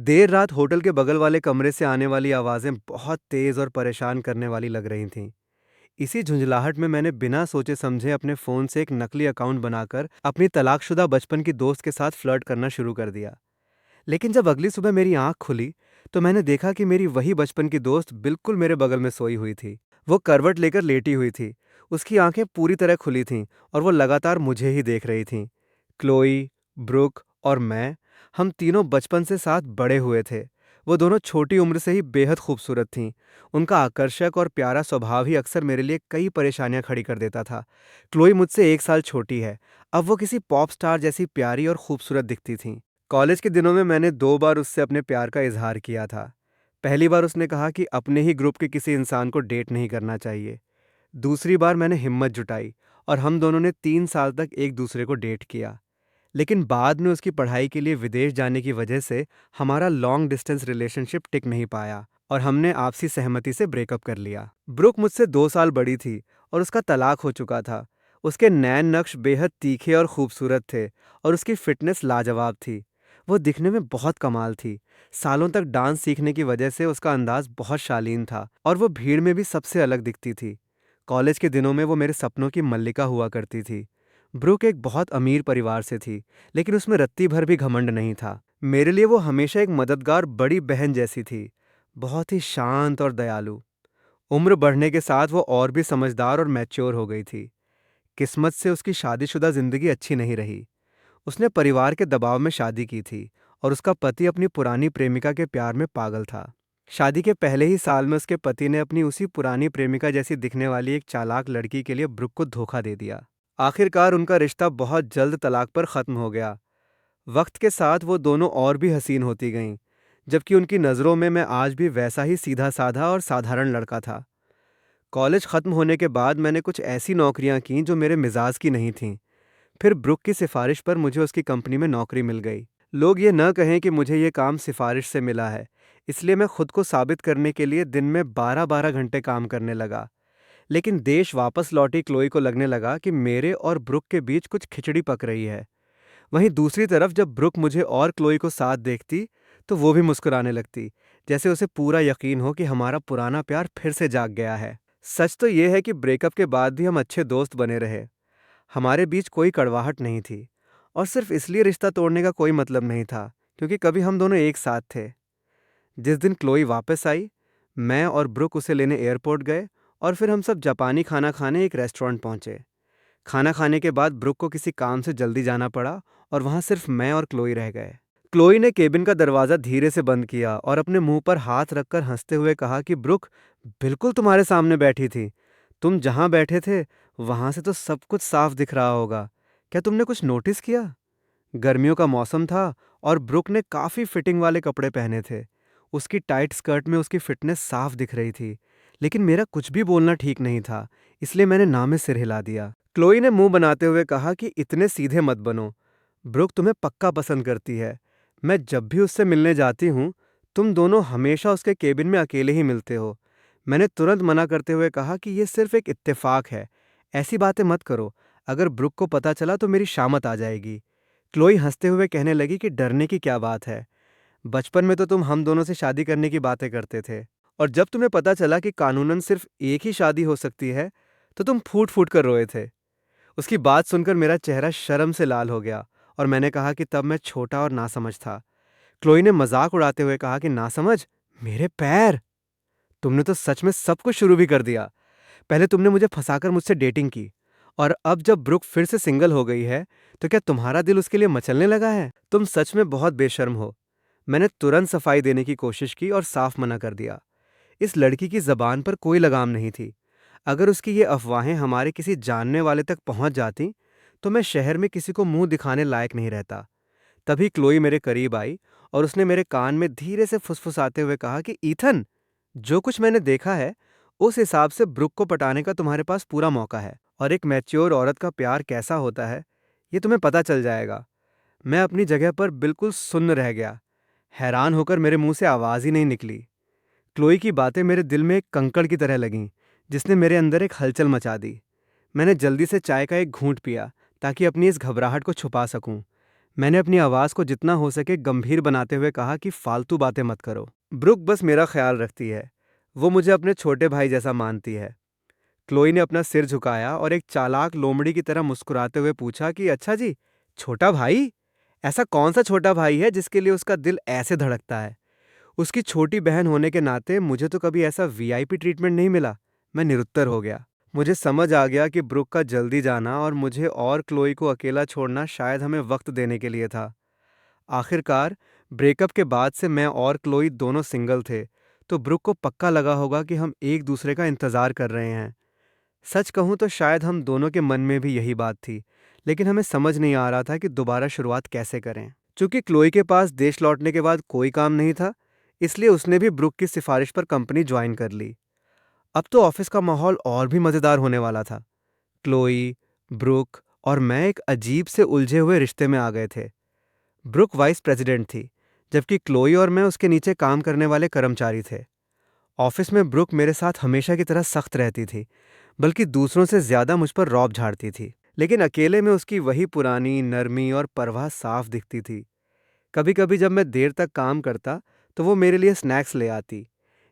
देर रात होटल के बगल वाले कमरे से आने वाली आवाज़ें बहुत तेज़ और परेशान करने वाली लग रही थीं। इसी झुंझलाहट में मैंने बिना सोचे समझे अपने फ़ोन से एक नकली अकाउंट बनाकर अपनी तलाकशुदा बचपन की दोस्त के साथ फ्लर्ट करना शुरू कर दिया। लेकिन जब अगली सुबह मेरी आँख खुली, तो मैंने देखा कि मेरी वही बचपन की दोस्त बिल्कुल मेरे बगल में सोई हुई थी। वो करवट लेकर लेटी हुई थी। उसकी आंखें पूरी तरह खुली थीं और वो लगातार मुझे ही देख रही थीं। क्लोई, ब्रुक और मैं, हम तीनों बचपन से साथ बड़े हुए थे। वो दोनों छोटी उम्र से ही बेहद खूबसूरत थीं। उनका आकर्षक और प्यारा स्वभाव ही अक्सर मेरे लिए कई परेशानियां खड़ी कर देता था। क्लोई मुझसे 1 साल छोटी है। अब वो किसी पॉप स्टार जैसी प्यारी और खूबसूरत दिखती थी। कॉलेज के दिनों में मैंने 2 बार उससे अपने प्यार का इजहार किया था। पहली बार उसने कहा कि अपने ही ग्रुप के किसी इंसान को डेट नहीं करना चाहिए। दूसरी बार मैंने हिम्मत जुटाई और हम दोनों ने 3 साल तक एक दूसरे को डेट किया। लेकिन बाद में उसकी पढ़ाई के लिए विदेश जाने की वजह से हमारा लॉन्ग डिस्टेंस रिलेशनशिप टिक नहीं पाया और हमने आपसी सहमति से ब्रेकअप कर लिया। ब्रुक मुझसे 2 साल बड़ी थी और उसका तलाक हो चुका था। उसके नैन नक्श बेहद तीखे और खूबसूरत थे और उसकी फिटनेस लाजवाब थी। वो दिखने में बहुत कमाल थी। सालों तक डांस सीखने की वजह से उसका अंदाज बहुत शालीन था और वो भीड़ में भी सबसे अलग दिखती थी। कॉलेज के दिनों में वो मेरे सपनों की मल्लिका हुआ करती थी। ब्रुक एक बहुत अमीर परिवार से थी, लेकिन उसमें रत्ती भर भी घमंड नहीं था। मेरे लिए वो हमेशा एक मददगार बड़ी बहन जैसी थी, बहुत ही शांत और दयालु। उम्र बढ़ने के साथ वो और भी समझदार और मैच्योर हो गई थी। किस्मत से उसकी शादीशुदा जिंदगी अच्छी नहीं रही। उसने परिवार के दबाव में शादी की थी और उसका पति अपनी पुरानी प्रेमिका के प्यार में पागल था। शादी के पहले ही साल में उसके पति ने अपनी उसी पुरानी प्रेमिका जैसी दिखने वाली एक चालाक लड़की के लिए ब्रुक को धोखा दे दिया। आखिरकार उनका रिश्ता बहुत जल्द तलाक पर ख़त्म हो गया। वक्त के साथ वो दोनों और भी हसीन होती गईं, जबकि उनकी नज़रों में मैं आज भी वैसा ही सीधा साधा और साधारण लड़का था। कॉलेज ख़त्म होने के बाद मैंने कुछ ऐसी नौकरियां की जो मेरे मिजाज की नहीं थीं। फिर ब्रुक की सिफारिश पर मुझे उसकी कंपनी में नौकरी मिल गई। लोग ये न कहें कि मुझे ये काम सिफारिश से मिला है, इसलिए मैं खुद को साबित करने के लिए दिन में 12-12 घंटे काम करने लगा। लेकिन देश वापस लौटी क्लोई को लगने लगा कि मेरे और ब्रुक के बीच कुछ खिचड़ी पक रही है। वहीं दूसरी तरफ जब ब्रुक मुझे और क्लोई को साथ देखती, तो वो भी मुस्कुराने लगती, जैसे उसे पूरा यकीन हो कि हमारा पुराना प्यार फिर से जाग गया है। सच तो ये है कि ब्रेकअप के बाद भी हम अच्छे दोस्त बने रहे। हमारे बीच कोई कड़वाहट नहीं थी और सिर्फ इसलिए रिश्ता तोड़ने का कोई मतलब नहीं था, क्योंकि कभी हम दोनों एक साथ थे। जिस दिन क्लोई वापस आई, मैं और ब्रुक उसे लेने एयरपोर्ट गए और फिर हम सब जापानी खाना खाने एक रेस्टोरेंट पहुंचे। खाना खाने के बाद ब्रुक को किसी काम से जल्दी जाना पड़ा और वहां सिर्फ मैं और क्लोई रह गए। क्लोई ने केबिन का दरवाज़ा धीरे से बंद किया और अपने मुंह पर हाथ रखकर हंसते हुए कहा कि ब्रुक बिल्कुल तुम्हारे सामने बैठी थी। तुम जहां बैठे थे वहां से तो सब कुछ साफ दिख रहा होगा। क्या तुमने कुछ नोटिस किया? गर्मियों का मौसम था और ब्रुक ने काफ़ी फिटिंग वाले कपड़े पहने थे। उसकी टाइट स्कर्ट में उसकी फिटनेस साफ दिख रही थी। लेकिन मेरा कुछ भी बोलना ठीक नहीं था, इसलिए मैंने ना में सिर हिला दिया। क्लोई ने मुंह बनाते हुए कहा कि इतने सीधे मत बनो। ब्रुक तुम्हें पक्का पसंद करती है। मैं जब भी उससे मिलने जाती हूँ, तुम दोनों हमेशा उसके केबिन में अकेले ही मिलते हो। मैंने तुरंत मना करते हुए कहा कि यह सिर्फ एक इत्तेफाक है। ऐसी बातें मत करो। अगर ब्रुक को पता चला तो मेरी शामत आ जाएगी। क्लोई हंसते हुए कहने लगी कि डरने की क्या बात है। बचपन में तो तुम हम दोनों से शादी करने की बातें करते थे, और जब तुम्हें पता चला कि कानूनन सिर्फ एक ही शादी हो सकती है, तो तुम फूट फूट कर रोए थे। उसकी बात सुनकर मेरा चेहरा शर्म से लाल हो गया और मैंने कहा कि तब मैं छोटा और नासमझ था। क्लोई ने मजाक उड़ाते हुए कहा कि नासमझ? मेरे पैर! तुमने तो सच में सब कुछ शुरू भी कर दिया। पहले तुमने मुझे फंसाकर मुझसे डेटिंग की, और अब जब ब्रुक फिर से सिंगल हो गई है, तो क्या तुम्हारा दिल उसके लिए मचलने लगा है? तुम सच में बहुत बेशर्म हो। मैंने तुरंत सफाई देने की कोशिश की और साफ मना कर दिया। इस लड़की की जबान पर कोई लगाम नहीं थी। अगर उसकी ये अफवाहें हमारे किसी जानने वाले तक पहुंच जाती, तो मैं शहर में किसी को मुंह दिखाने लायक नहीं रहता। तभी क्लोई मेरे करीब आई और उसने मेरे कान में धीरे से फुसफुसाते हुए कहा कि ईथन, जो कुछ मैंने देखा है, उस हिसाब से ब्रुक को पटाने का तुम्हारे पास पूरा मौका है, और एक मैच्योर औरत का प्यार कैसा होता है, ये तुम्हें पता चल जाएगा। मैं अपनी जगह पर बिल्कुल सुन्न रह गया। हैरान होकर मेरे मुंह से आवाज़ ही नहीं निकली। क्लोई की बातें मेरे दिल में एक कंकड़ की तरह लगीं, जिसने मेरे अंदर एक हलचल मचा दी। मैंने जल्दी से चाय का एक घूंट पिया ताकि अपनी इस घबराहट को छुपा सकूं। मैंने अपनी आवाज़ को जितना हो सके गंभीर बनाते हुए कहा कि फालतू बातें मत करो। ब्रुक बस मेरा ख्याल रखती है। वो मुझे अपने छोटे भाई जैसा मानती है। क्लोई ने अपना सिर झुकाया और एक चालाक लोमड़ी की तरह मुस्कुराते हुए पूछा कि अच्छा जी, छोटा भाई? ऐसा कौन सा छोटा भाई है जिसके लिए उसका दिल ऐसे धड़कता है? उसकी छोटी बहन होने के नाते मुझे तो कभी ऐसा वीआईपी ट्रीटमेंट नहीं मिला। मैं निरुत्तर हो गया। मुझे समझ आ गया कि ब्रुक का जल्दी जाना और मुझे और क्लोई को अकेला छोड़ना शायद हमें वक्त देने के लिए था। आखिरकार ब्रेकअप के बाद से मैं और क्लोई दोनों सिंगल थे, तो ब्रुक को पक्का लगा होगा कि हम एक दूसरे का इंतज़ार कर रहे हैं। सच कहूँ तो शायद हम दोनों के मन में भी यही बात थी, लेकिन हमें समझ नहीं आ रहा था कि दोबारा शुरुआत कैसे करें। चूंकि क्लोई के पास देश लौटने के बाद कोई काम नहीं था, इसलिए उसने भी ब्रुक की सिफारिश पर कंपनी ज्वाइन कर ली। अब तो ऑफिस का माहौल और भी मज़ेदार होने वाला था। क्लोई, ब्रुक और मैं एक अजीब से उलझे हुए रिश्ते में आ गए थे। ब्रुक वाइस प्रेसिडेंट थी, जबकि क्लोई और मैं उसके नीचे काम करने वाले कर्मचारी थे। ऑफिस में ब्रुक मेरे साथ हमेशा की तरह सख्त रहती थी, बल्कि दूसरों से ज्यादा मुझ पर रौब झाड़ती थी। लेकिन अकेले में उसकी वही पुरानी नरमी और परवाह साफ दिखती थी। कभी कभी जब मैं देर तक काम करता, तो वो मेरे लिए स्नैक्स ले आती,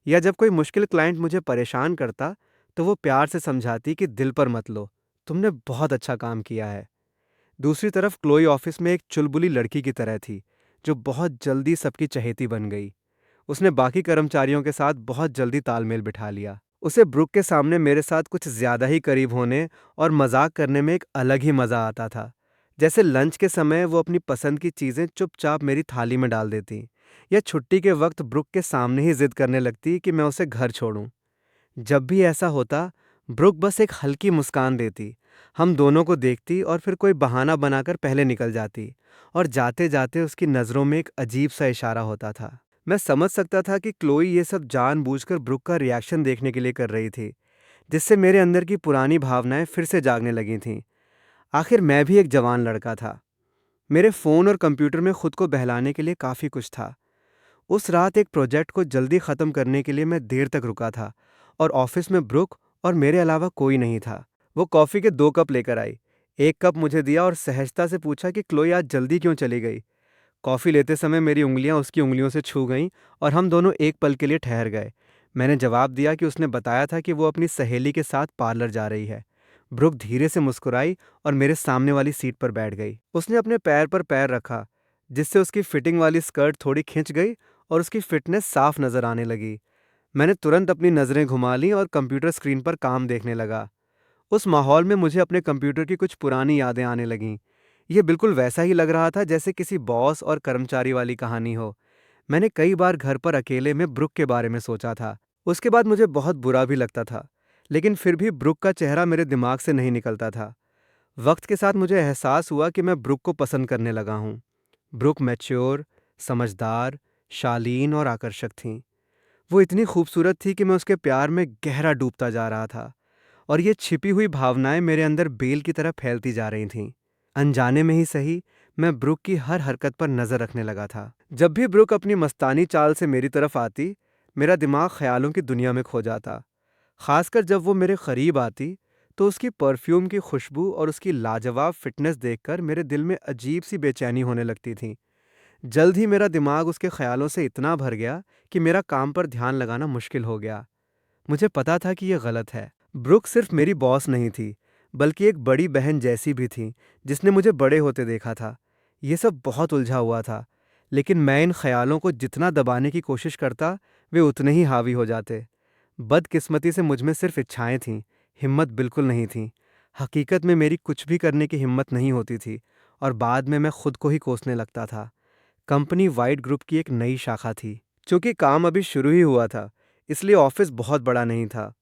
या जब कोई मुश्किल क्लाइंट मुझे परेशान करता, तो वो प्यार से समझाती कि दिल पर मत लो, तुमने बहुत अच्छा काम किया है। दूसरी तरफ क्लोई ऑफिस में एक चुलबुली लड़की की तरह थी, जो बहुत जल्दी सबकी चहेती बन गई। उसने बाकी कर्मचारियों के साथ बहुत जल्दी तालमेल बिठा लिया। उसे ब्रुक के सामने मेरे साथ कुछ ज्यादा ही करीब होने और मजाक करने में एक अलग ही मजा आता था। जैसे लंच के समय वो अपनी पसंद की चीजें चुपचाप मेरी थाली में डाल देती, या छुट्टी के वक्त ब्रुक के सामने ही जिद करने लगती कि मैं उसे घर छोड़ूं। जब भी ऐसा होता, ब्रुक बस एक हल्की मुस्कान देती, हम दोनों को देखती और फिर कोई बहाना बनाकर पहले निकल जाती, और जाते जाते उसकी नज़रों में एक अजीब सा इशारा होता था। मैं समझ सकता था कि क्लोई ये सब जानबूझकर ब्रुक का रिएक्शन देखने के लिए कर रही थी, जिससे मेरे अंदर की पुरानी भावनाएं फिर से जागने लगी थीं। आखिर मैं भी एक जवान लड़का था। मेरे फ़ोन और कंप्यूटर में खुद को बहलाने के लिए काफ़ी कुछ था। उस रात एक प्रोजेक्ट को जल्दी ख़त्म करने के लिए मैं देर तक रुका था, और ऑफिस में ब्रुक और मेरे अलावा कोई नहीं था। वो कॉफ़ी के 2 कप लेकर आई। एक कप मुझे दिया और सहजता से पूछा कि क्लोई आज जल्दी क्यों चली गई। कॉफ़ी लेते समय मेरी उंगलियां उसकी उंगलियों से छू गईं, और हम दोनों एक पल के लिए ठहर गए। मैंने जवाब दिया कि उसने बताया था कि वो अपनी सहेली के साथ पार्लर जा रही है। ब्रुक धीरे से मुस्कुराई और मेरे सामने वाली सीट पर बैठ गई। उसने अपने पैर पर पैर रखा, जिससे उसकी फिटिंग वाली स्कर्ट थोड़ी खिंच गई और उसकी फिटनेस साफ नजर आने लगी। मैंने तुरंत अपनी नज़रें घुमा लीं और कंप्यूटर स्क्रीन पर काम देखने लगा। उस माहौल में मुझे अपने कंप्यूटर की कुछ पुरानी यादें आने लगीं। ये बिल्कुल वैसा ही लग रहा था जैसे किसी बॉस और कर्मचारी वाली कहानी हो। मैंने कई बार घर पर अकेले में ब्रुक के बारे में सोचा था। उसके बाद मुझे बहुत बुरा भी लगता था, लेकिन फिर भी ब्रुक का चेहरा मेरे दिमाग से नहीं निकलता था। वक्त के साथ मुझे एहसास हुआ कि मैं ब्रुक को पसंद करने लगा हूँ। ब्रुक मैच्योर, समझदार, शालीन और आकर्षक थीं। वो इतनी खूबसूरत थी कि मैं उसके प्यार में गहरा डूबता जा रहा था, और ये छिपी हुई भावनाएं मेरे अंदर बेल की तरह फैलती जा रही थीं। अनजाने में ही सही, मैं ब्रुक की हर हरकत पर नजर रखने लगा था। जब भी ब्रुक अपनी मस्तानी चाल से मेरी तरफ आती, मेरा दिमाग ख्यालों की दुनिया में खो जाता। खासकर जब वो मेरे करीब आती, तो उसकी परफ्यूम की खुशबू और उसकी लाजवाब फिटनेस देखकर मेरे दिल में अजीब सी बेचैनी होने लगती थी। जल्द ही मेरा दिमाग उसके ख्यालों से इतना भर गया कि मेरा काम पर ध्यान लगाना मुश्किल हो गया। मुझे पता था कि यह गलत है। ब्रुक सिर्फ मेरी बॉस नहीं थी, बल्कि एक बड़ी बहन जैसी भी थी, जिसने मुझे बड़े होते देखा था। ये सब बहुत उलझा हुआ था, लेकिन मैं इन ख्यालों को जितना दबाने की कोशिश करता, वे उतने ही हावी हो जाते। बदकिस्मती से मुझ में सिर्फ इच्छाएं थीं, हिम्मत बिल्कुल नहीं थी। हकीकत में मेरी कुछ भी करने की हिम्मत नहीं होती थी, और बाद में मैं खुद को ही कोसने लगता था। कंपनी वाइड ग्रुप की एक नई शाखा थी। चूंकि काम अभी शुरू ही हुआ था, इसलिए ऑफिस बहुत बड़ा नहीं था।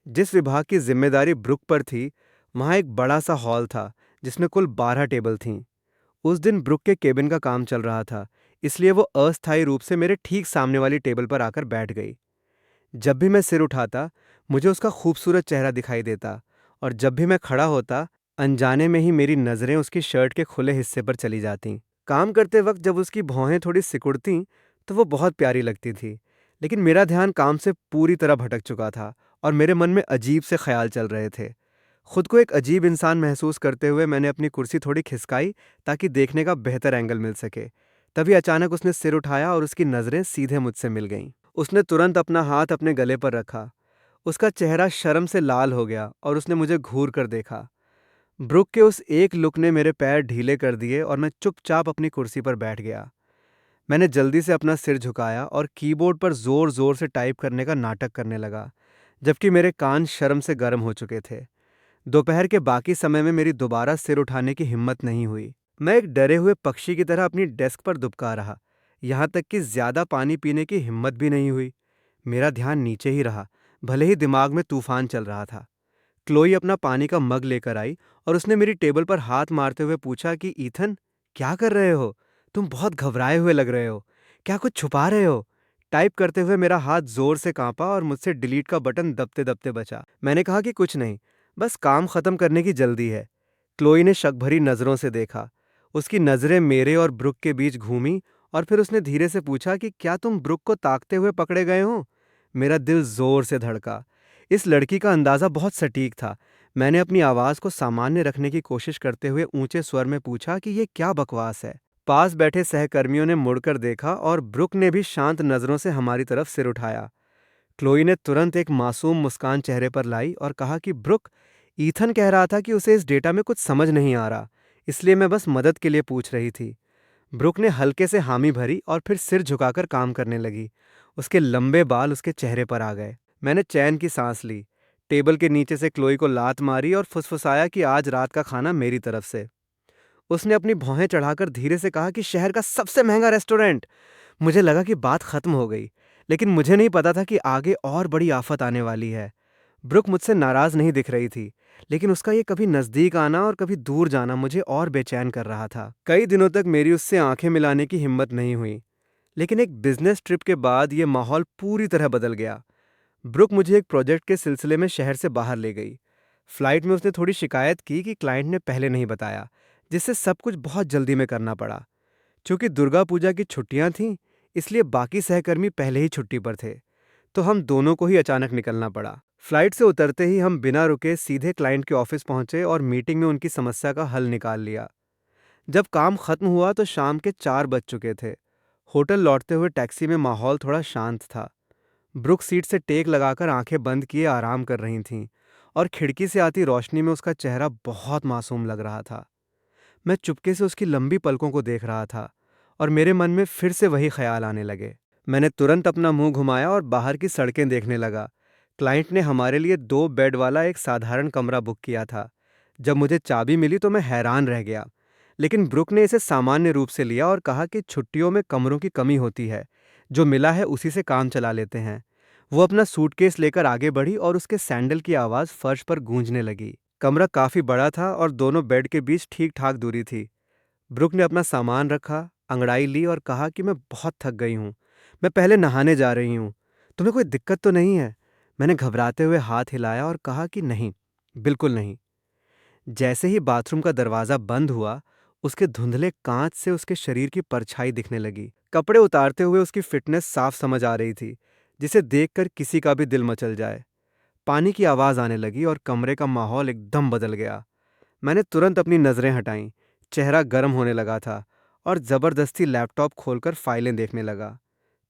जिस विभाग की जिम्मेदारी ब्रुक पर थी, वहाँ एक बड़ा सा हॉल था, जिसमें कुल 12 टेबल थीं। उस दिन ब्रुक के केबिन का काम चल रहा था, इसलिए वो अस्थायी रूप से मेरे ठीक सामने वाली टेबल पर आकर बैठ गई। जब भी मैं सिर उठाता, मुझे उसका खूबसूरत चेहरा दिखाई देता, और जब भी मैं खड़ा होता, अनजाने में ही मेरी नज़रें उसकी शर्ट के खुले हिस्से पर चली जातीं। काम करते वक्त जब उसकी भौहें थोड़ी सिकुड़तीं, तो वो बहुत प्यारी लगती थी, लेकिन मेरा ध्यान काम से पूरी तरह भटक चुका था, और मेरे मन में अजीब से ख्याल चल रहे थे। खुद को एक अजीब इंसान महसूस करते हुए मैंने अपनी कुर्सी थोड़ी खिसकाई ताकि देखने का बेहतर एंगल मिल सके। तभी अचानक उसने सिर उठाया और उसकी नज़रें सीधे मुझसे मिल गईं। उसने तुरंत अपना हाथ अपने गले पर रखा। उसका चेहरा शर्म से लाल हो गया और उसने मुझे घूर कर देखा। ब्रुक के उस एक लुक ने मेरे पैर ढीले कर दिए और मैं चुपचाप अपनी कुर्सी पर बैठ गया। मैंने जल्दी से अपना सिर झुकाया और कीबोर्ड पर जोर जोर से टाइप करने का नाटक करने लगा, जबकि मेरे कान शर्म से गर्म हो चुके थे। दोपहर के बाकी समय में मेरी दोबारा सिर उठाने की हिम्मत नहीं हुई। मैं एक डरे हुए पक्षी की तरह अपनी डेस्क पर दुबका रहा, यहाँ तक कि ज्यादा पानी पीने की हिम्मत भी नहीं हुई। मेरा ध्यान नीचे ही रहा, भले ही दिमाग में तूफान चल रहा था। क्लोई अपना पानी का मग लेकर आई और उसने मेरी टेबल पर हाथ मारते हुए पूछा कि ईथन, क्या कर रहे हो? तुम बहुत घबराए हुए लग रहे हो। क्या कुछ छुपा रहे हो? टाइप करते हुए मेरा हाथ जोर से कांपा और मुझसे डिलीट का बटन दबते दबते बचा। मैंने कहा कि कुछ नहीं, बस काम खत्म करने की जल्दी है। क्लोई ने शक भरी नजरों से देखा। उसकी नजरें मेरे और ब्रुक के बीच घूमी और फिर उसने धीरे से पूछा कि क्या तुम ब्रुक को ताकते हुए पकड़े गए हो? मेरा दिल जोर से धड़का। इस लड़की का अंदाजा बहुत सटीक था। मैंने अपनी आवाज को सामान्य रखने की कोशिश करते हुए ऊंचे स्वर में पूछा कि ये क्या बकवास है। पास बैठे सहकर्मियों ने मुड़कर देखा और ब्रुक ने भी शांत नजरों से हमारी तरफ सिर उठाया। क्लोई ने तुरंत एक मासूम मुस्कान चेहरे पर लाई और कहा कि ब्रुक, ईथन कह रहा था कि उसे इस डेटा में कुछ समझ नहीं आ रहा, इसलिए मैं बस मदद के लिए पूछ रही थी। ब्रुक ने हल्के से हामी भरी और फिर सिर झुकाकर काम करने लगी। उसके लंबे बाल उसके चेहरे पर आ गए। मैंने चैन की सांस ली। टेबल के नीचे से क्लोई को लात मारी और फुसफुसाया कि आज रात का खाना मेरी तरफ से। उसने अपनी भौहें चढ़ाकर धीरे से कहा कि शहर का सबसे महंगा रेस्टोरेंट। मुझे लगा कि बात खत्म हो गई, लेकिन मुझे नहीं पता था कि आगे और बड़ी आफत आने वाली है। ब्रुक मुझसे नाराज नहीं दिख रही थी, लेकिन उसका ये कभी नजदीक आना और कभी दूर जाना मुझे और बेचैन कर रहा था। कई दिनों तक मेरी उससे आंखें मिलाने की हिम्मत नहीं हुई, लेकिन एक बिजनेस ट्रिप के बाद ये माहौल पूरी तरह बदल गया। ब्रुक मुझे एक प्रोजेक्ट के सिलसिले में शहर से बाहर ले गई। फ्लाइट में उसने थोड़ी शिकायत की कि क्लाइंट ने पहले नहीं बताया, जिससे सब कुछ बहुत जल्दी में करना पड़ा। चूंकि दुर्गा पूजा की छुट्टियां थीं, इसलिए बाकी सहकर्मी पहले ही छुट्टी पर थे, तो हम दोनों को ही अचानक निकलना पड़ा। फ्लाइट से उतरते ही हम बिना रुके सीधे क्लाइंट के ऑफिस पहुंचे और मीटिंग में उनकी समस्या का हल निकाल लिया। जब काम खत्म हुआ तो शाम के 4 बज चुके थे। होटल लौटते हुए टैक्सी में माहौल थोड़ा शांत था। ब्रुक सीट से टेक लगाकर आंखें बंद किए आराम कर रही थीं और खिड़की से आती रोशनी में उसका चेहरा बहुत मासूम लग रहा था। मैं चुपके से उसकी लंबी पलकों को देख रहा था और मेरे मन में फिर से वही ख्याल आने लगे। मैंने तुरंत अपना मुंह घुमाया और बाहर की सड़कें देखने लगा। क्लाइंट ने हमारे लिए 2 बेड वाला एक साधारण कमरा बुक किया था। जब मुझे चाबी मिली तो मैं हैरान रह गया, लेकिन ब्रुक ने इसे सामान्य रूप से लिया और कहा कि छुट्टियों में कमरों की कमी होती है, जो मिला है उसी से काम चला लेते हैं। वो अपना सूटकेस लेकर आगे बढ़ी और उसके सैंडल की आवाज़ फर्श पर गूंजने लगी। कमरा काफ़ी बड़ा था और दोनों बेड के बीच ठीक ठाक दूरी थी। ब्रुक ने अपना सामान रखा, अंगड़ाई ली और कहा कि मैं बहुत थक गई हूँ, मैं पहले नहाने जा रही हूँ। तुम्हें कोई दिक्कत तो नहीं है? मैंने घबराते हुए हाथ हिलाया और कहा कि नहीं, बिल्कुल नहीं। जैसे ही बाथरूम का दरवाज़ा बंद हुआ, उसके धुंधले कांच से उसके शरीर की परछाई दिखने लगी। कपड़े उतारते हुए उसकी फिटनेस साफ समझ आ रही थी, जिसे देखकर किसी का भी दिल मचल जाए। पानी की आवाज़ आने लगी और कमरे का माहौल एकदम बदल गया। मैंने तुरंत अपनी नज़रें हटाईं। चेहरा गर्म होने लगा था और ज़बरदस्ती लैपटॉप खोलकर फाइलें देखने लगा।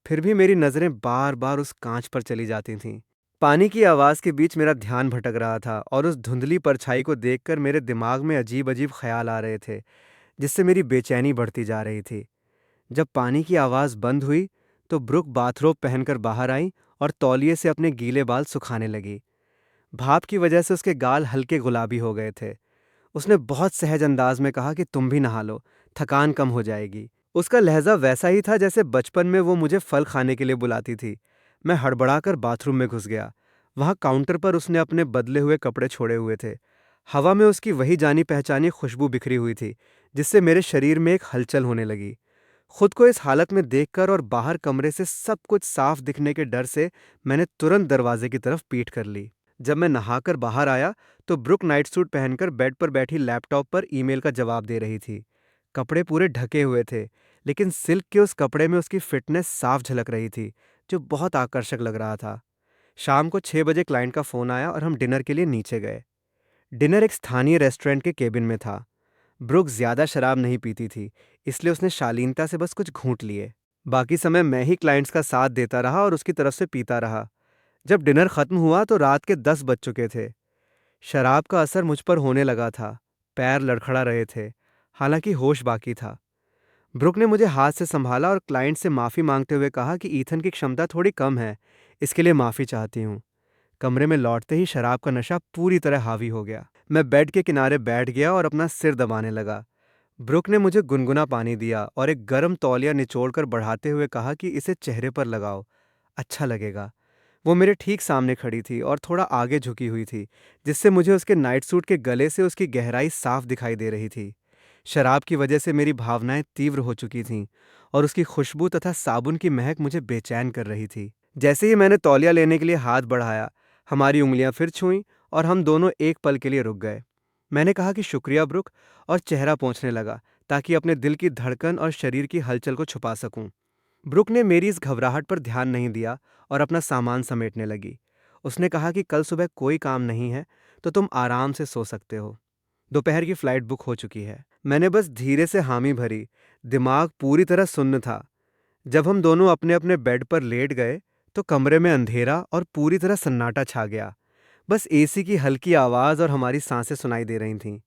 फिर भी मेरी नज़रें बार बार उस कांच पर चली जाती थीं। पानी की आवाज़ के बीच मेरा ध्यान भटक रहा था और उस धुंधली परछाई को देखकर मेरे दिमाग में अजीब अजीब ख्याल आ रहे थे, जिससे मेरी बेचैनी बढ़ती जा रही थी। जब पानी की आवाज़ बंद हुई तो ब्रुक बाथरोब पहनकर बाहर आई और तौलिए से अपने गीले बाल सुखाने लगी। भाप की वजह से उसके गाल हल्के गुलाबी हो गए थे। उसने बहुत सहज अंदाज में कहा कि तुम भी नहा लो, थकान कम हो जाएगी। उसका लहजा वैसा ही था जैसे बचपन में वो मुझे फल खाने के लिए बुलाती थी। मैं हड़बड़ाकर बाथरूम में घुस गया। वहाँ काउंटर पर उसने अपने बदले हुए कपड़े छोड़े हुए थे। हवा में उसकी वही जानी पहचानी खुशबू बिखरी हुई थी, जिससे मेरे शरीर में एक हलचल होने लगी। खुद को इस हालत में देखकर और बाहर कमरे से सब कुछ साफ दिखने के डर से मैंने तुरंत दरवाजे की तरफ पीठ कर ली। जब मैं नहाकर बाहर आया तो ब्रुक नाइट सूट पहनकर बेड पर बैठी लैपटॉप पर ईमेल का जवाब दे रही थी। कपड़े पूरे ढके हुए थे, लेकिन सिल्क के उस कपड़े में उसकी फिटनेस साफ झलक रही थी, जो बहुत आकर्षक लग रहा था। शाम को 6 बजे क्लाइंट का फ़ोन आया और हम डिनर के लिए नीचे गए। डिनर एक स्थानीय रेस्टोरेंट के केबिन में था। ब्रुक ज्यादा शराब नहीं पीती थी, इसलिए उसने शालीनता से बस कुछ घूंट लिए। बाकी समय मैं ही क्लाइंट्स का साथ देता रहा और उसकी तरफ से पीता रहा। जब डिनर खत्म हुआ तो रात के 10 बज चुके थे। शराब का असर मुझ पर होने लगा था। पैर लड़खड़ा रहे थे, हालांकि होश बाकी था। ब्रुक ने मुझे हाथ से संभाला और क्लाइंट से माफी मांगते हुए कहा कि ईथन की क्षमता थोड़ी कम है, इसके लिए माफी चाहती हूँ। कमरे में लौटते ही शराब का नशा पूरी तरह हावी हो गया। मैं बेड के किनारे बैठ गया और अपना सिर दबाने लगा। ब्रुक ने मुझे गुनगुना पानी दिया और एक गर्म तौलिया निचोड़कर बढ़ाते हुए कहा कि इसे चेहरे पर लगाओ, अच्छा लगेगा। वो मेरे ठीक सामने खड़ी थी और थोड़ा आगे झुकी हुई थी, जिससे मुझे उसके नाइट सूट के गले से उसकी गहराई साफ दिखाई दे रही थी। शराब की वजह से मेरी भावनाएं तीव्र हो चुकी थीं और उसकी खुशबू तथा साबुन की महक मुझे बेचैन कर रही थी। जैसे ही मैंने तौलिया लेने के लिए हाथ बढ़ाया, हमारी उंगलियां फिर छुईं और हम दोनों एक पल के लिए रुक गए। मैंने कहा कि शुक्रिया ब्रुक, और चेहरा पोंछने लगा ताकि अपने दिल की धड़कन और शरीर की हलचल को छुपा सकूं। ब्रुक ने मेरी इस घबराहट पर ध्यान नहीं दिया और अपना सामान समेटने लगी। उसने कहा कि कल सुबह कोई काम नहीं है, तो तुम आराम से सो सकते हो। दोपहर की फ्लाइट बुक हो चुकी है। मैंने बस धीरे से हामी भरी। दिमाग पूरी तरह सुन्न था। जब हम दोनों अपने अपने बेड पर लेट गए तो कमरे में अंधेरा और पूरी तरह सन्नाटा छा गया। बस एसी की हल्की आवाज और हमारी सांसें सुनाई दे रही थीं।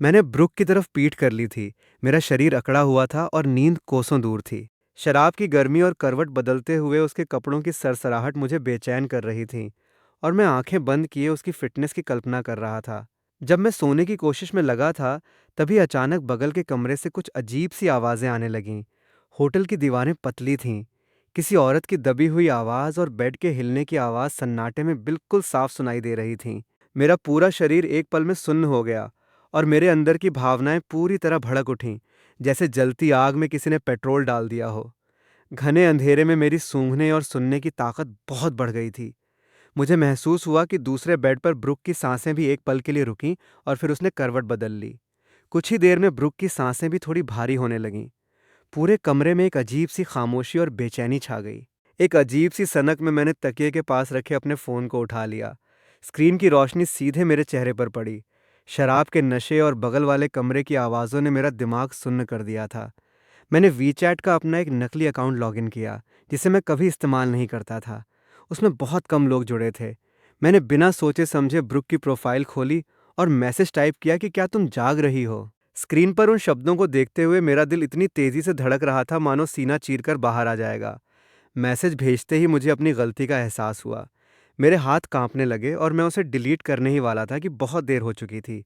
मैंने ब्रुक की तरफ पीठ कर ली थी। मेरा शरीर अकड़ा हुआ था और नींद कोसों दूर थी। शराब की गर्मी और करवट बदलते हुए उसके कपड़ों की सरसराहट मुझे बेचैन कर रही थी, और मैं आंखें बंद किए उसकी फिटनेस की कल्पना कर रहा था। जब मैं सोने की कोशिश में लगा था, तभी अचानक बगल के कमरे से कुछ अजीब सी आवाजें आने लगीं। होटल की दीवारें पतली थीं। किसी औरत की दबी हुई आवाज और बेड के हिलने की आवाज सन्नाटे में बिल्कुल साफ सुनाई दे रही थी। मेरा पूरा शरीर एक पल में सुन्न हो गया और मेरे अंदर की भावनाएं पूरी तरह भड़क उठीं, जैसे जलती आग में किसी ने पेट्रोल डाल दिया हो। घने अंधेरे में मेरी सूंघने और सुनने की ताकत बहुत बढ़ गई थी। मुझे महसूस हुआ कि दूसरे बेड पर ब्रुक की सांसें भी एक पल के लिए रुकीं और फिर उसने करवट बदल ली। कुछ ही देर में ब्रुक की सांसें भी थोड़ी भारी होने लगीं। पूरे कमरे में एक अजीब सी खामोशी और बेचैनी छा गई। एक अजीब सी सनक में मैंने तकिए के पास रखे अपने फ़ोन को उठा लिया। स्क्रीन की रोशनी सीधे मेरे चेहरे पर पड़ी। शराब के नशे और बगल वाले कमरे की आवाज़ों ने मेरा दिमाग सुन्न कर दिया था। मैंने वीचैट का अपना एक नकली अकाउंट लॉगिन किया, जिसे मैं कभी इस्तेमाल नहीं करता था। उसमें बहुत कम लोग जुड़े थे। मैंने बिना सोचे समझे ब्रुक की प्रोफाइल खोली और मैसेज टाइप किया कि क्या तुम जाग रही हो। स्क्रीन पर उन शब्दों को देखते हुए मेरा दिल इतनी तेजी से धड़क रहा था मानो सीना चीरकर बाहर आ जाएगा। मैसेज भेजते ही मुझे अपनी गलती का एहसास हुआ। मेरे हाथ कांपने लगे और मैं उसे डिलीट करने ही वाला था कि बहुत देर हो चुकी थी।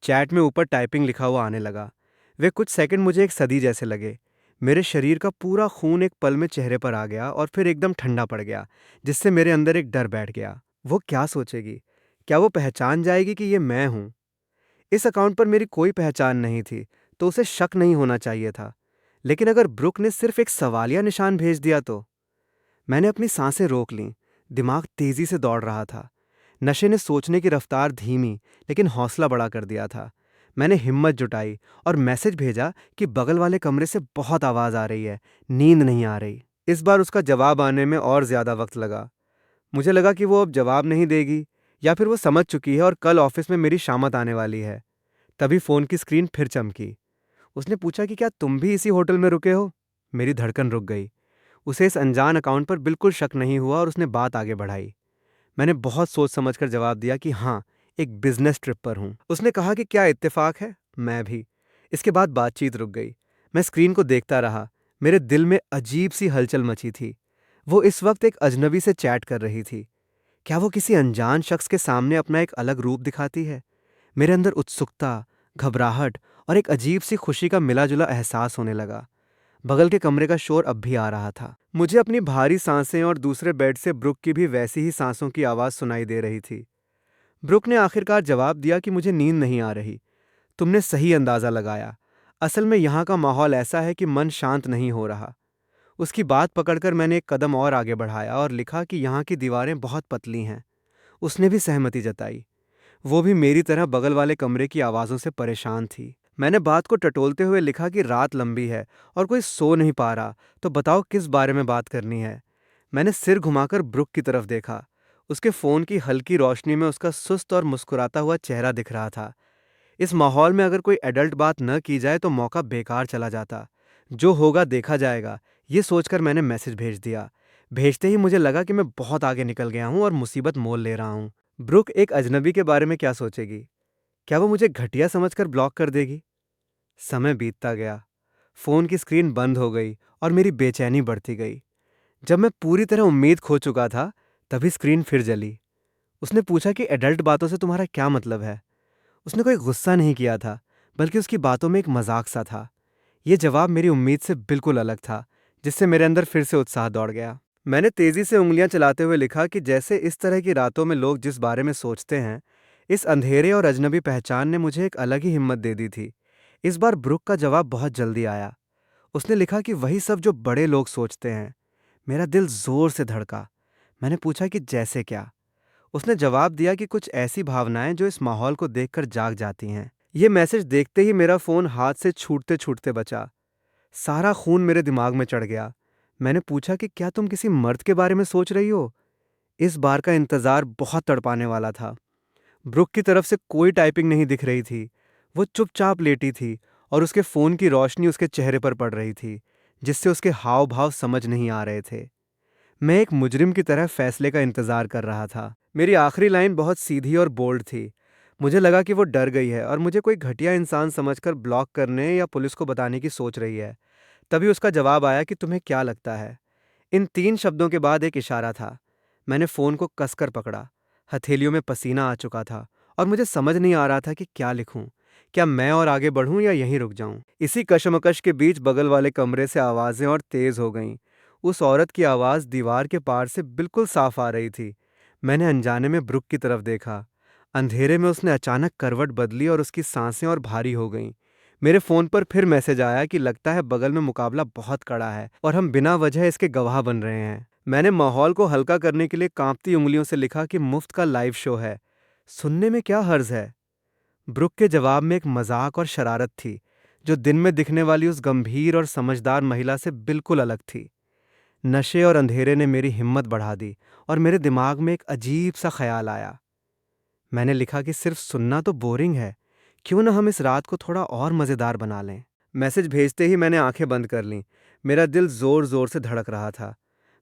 चैट में ऊपर टाइपिंग लिखा हुआ आने लगा। वे कुछ सेकंड मुझे एक सदी जैसे लगे। मेरे शरीर का पूरा खून एक पल में चेहरे पर आ गया और फिर एकदम ठंडा पड़ गया, जिससे मेरे अंदर एक डर बैठ गया। वो क्या सोचेगी? क्या वो पहचान जाएगी कि ये मैं हूँ? इस अकाउंट पर मेरी कोई पहचान नहीं थी, तो उसे शक नहीं होना चाहिए था। लेकिन अगर ब्रुक ने सिर्फ एक सवालिया निशान भेज दिया तो? मैंने अपनी सांसें रोक लीं। दिमाग तेजी से दौड़ रहा था। नशे ने सोचने की रफ्तार धीमी लेकिन हौसला बड़ा कर दिया था। मैंने हिम्मत जुटाई और मैसेज भेजा कि बगल वाले कमरे से बहुत आवाज आ रही है, नींद नहीं आ रही। इस बार उसका जवाब आने में और ज्यादा वक्त लगा। मुझे लगा कि वो अब जवाब नहीं देगी, या फिर वो समझ चुकी है और कल ऑफिस में मेरी शामत आने वाली है। तभी फोन की स्क्रीन फिर चमकी। उसने पूछा कि क्या तुम भी इसी होटल में रुके हो? मेरी धड़कन रुक गई। उसे इस अनजान अकाउंट पर बिल्कुल शक नहीं हुआ और उसने बात आगे बढ़ाई। मैंने बहुत सोच समझकर जवाब दिया कि हाँ, एक बिजनेस ट्रिप पर हूँ। उसने कहा कि क्या इत्तेफाक है? मैं भी। इसके बाद बातचीत रुक गई। मैं स्क्रीन को देखता रहा। मेरे दिल में अजीब सी हलचल मची थी। वो इस वक्त एक अजनबी से चैट कर रही थी। क्या वो किसी अनजान शख्स के सामने अपना एक अलग रूप दिखाती है? मेरे अंदर उत्सुकता, घबराहट और एक अजीब सी खुशी का मिला जुला एहसास होने लगा। बगल के कमरे का शोर अब भी आ रहा था। मुझे अपनी भारी सांसें और दूसरे बेड से ब्रुक की भी वैसी ही सांसों की आवाज़ सुनाई दे रही थी। ब्रुक ने आखिरकार जवाब दिया कि मुझे नींद नहीं आ रही। तुमने सही अंदाज़ा लगाया। असल में यहाँ का माहौल ऐसा है कि मन शांत नहीं हो रहा। उसकी बात पकड़कर मैंने एक कदम और आगे बढ़ाया और लिखा कि यहाँ की दीवारें बहुत पतली हैं। उसने भी सहमति जताई। वो भी मेरी तरह बगल वाले कमरे की आवाज़ों से परेशान थी। मैंने बात को टटोलते हुए लिखा कि रात लंबी है और कोई सो नहीं पा रहा, तो बताओ किस बारे में बात करनी है। मैंने सिर घुमाकर ब्रुक की तरफ देखा। उसके फ़ोन की हल्की रोशनी में उसका सुस्त और मुस्कुराता हुआ चेहरा दिख रहा था। इस माहौल में अगर कोई एडल्ट बात न की जाए तो मौका बेकार चला जाता। जो होगा देखा जाएगा, ये सोचकर मैंने मैसेज भेज दिया। भेजते ही मुझे लगा कि मैं बहुत आगे निकल गया हूँ और मुसीबत मोल ले रहा हूँ। ब्रुक एक अजनबी के बारे में क्या सोचेगी? क्या वो मुझे घटिया समझकर ब्लॉक कर देगी? समय बीतता गया। फ़ोन की स्क्रीन बंद हो गई और मेरी बेचैनी बढ़ती गई। जब मैं पूरी तरह उम्मीद खो चुका था, तभी स्क्रीन फिर जली। उसने पूछा कि एडल्ट बातों से तुम्हारा क्या मतलब है? उसने कोई गुस्सा नहीं किया था, बल्कि उसकी बातों में एक मजाक सा था। ये जवाब मेरी उम्मीद से बिल्कुल अलग था, जिससे मेरे अंदर फिर से उत्साह दौड़ गया। मैंने तेजी से उंगलियां चलाते हुए लिखा कि जैसे इस तरह की रातों में लोग जिस बारे में सोचते हैं, इस अंधेरे और अजनबी पहचान ने मुझे एक अलग ही हिम्मत दे दी थी। इस बार ब्रुक का जवाब बहुत जल्दी आया। उसने लिखा कि वही सब जो बड़े लोग सोचते हैं। मेरा दिल जोर से धड़का। मैंने पूछा कि जैसे क्या? उसने जवाब दिया कि कुछ ऐसी भावनाएं जो इस माहौल को देखकर जाग जाती हैं। ये मैसेज देखते ही मेरा फोन हाथ से छूटते छूटते बचा। सारा खून मेरे दिमाग में चढ़ गया। मैंने पूछा कि क्या तुम किसी मर्द के बारे में सोच रही हो? इस बार का इंतजार बहुत तड़पाने वाला था। ब्रुक की तरफ से कोई टाइपिंग नहीं दिख रही थी। वो चुपचाप लेटी थी और उसके फोन की रोशनी उसके चेहरे पर पड़ रही थी, जिससे उसके हाव भाव समझ नहीं आ रहे थे। मैं एक मुजरिम की तरह फैसले का इंतजार कर रहा था। मेरी आखिरी लाइन बहुत सीधी और बोल्ड थी। मुझे लगा कि वो डर गई है और मुझे कोई घटिया इंसान समझकर ब्लॉक करने या पुलिस को बताने की सोच रही है। तभी उसका जवाब आया कि तुम्हें क्या लगता है? इन 3 शब्दों के बाद एक इशारा था। मैंने फ़ोन को कसकर पकड़ा। हथेलियों में पसीना आ चुका था और मुझे समझ नहीं आ रहा था कि क्या लिखूं। क्या मैं और आगे बढ़ूं या यहीं रुक जाऊं? इसी कशमकश के बीच बगल वाले कमरे से आवाज़ें और तेज़ हो गईं। उस औरत की आवाज़ दीवार के पार से बिल्कुल साफ आ रही थी। मैंने अनजाने में ब्रुक की तरफ देखा। अंधेरे में उसने अचानक करवट बदली और उसकी सांसें और भारी हो गईं। मेरे फ़ोन पर फिर मैसेज आया कि लगता है बगल में मुकाबला बहुत कड़ा है और हम बिना वजह इसके गवाह बन रहे हैं। मैंने माहौल को हल्का करने के लिए कांपती उंगलियों से लिखा कि मुफ्त का लाइव शो है, सुनने में क्या हर्ज है? ब्रुक के जवाब में एक मजाक और शरारत थी, जो दिन में दिखने वाली उस गंभीर और समझदार महिला से बिल्कुल अलग थी। नशे और अंधेरे ने मेरी हिम्मत बढ़ा दी और मेरे दिमाग में एक अजीब सा ख्याल आया। मैंने लिखा कि सिर्फ सुनना तो बोरिंग है, क्यों ना हम इस रात को थोड़ा और मज़ेदार बना लें। मैसेज भेजते ही मैंने आंखें बंद कर लीं। मेरा दिल ज़ोर ज़ोर से धड़क रहा था।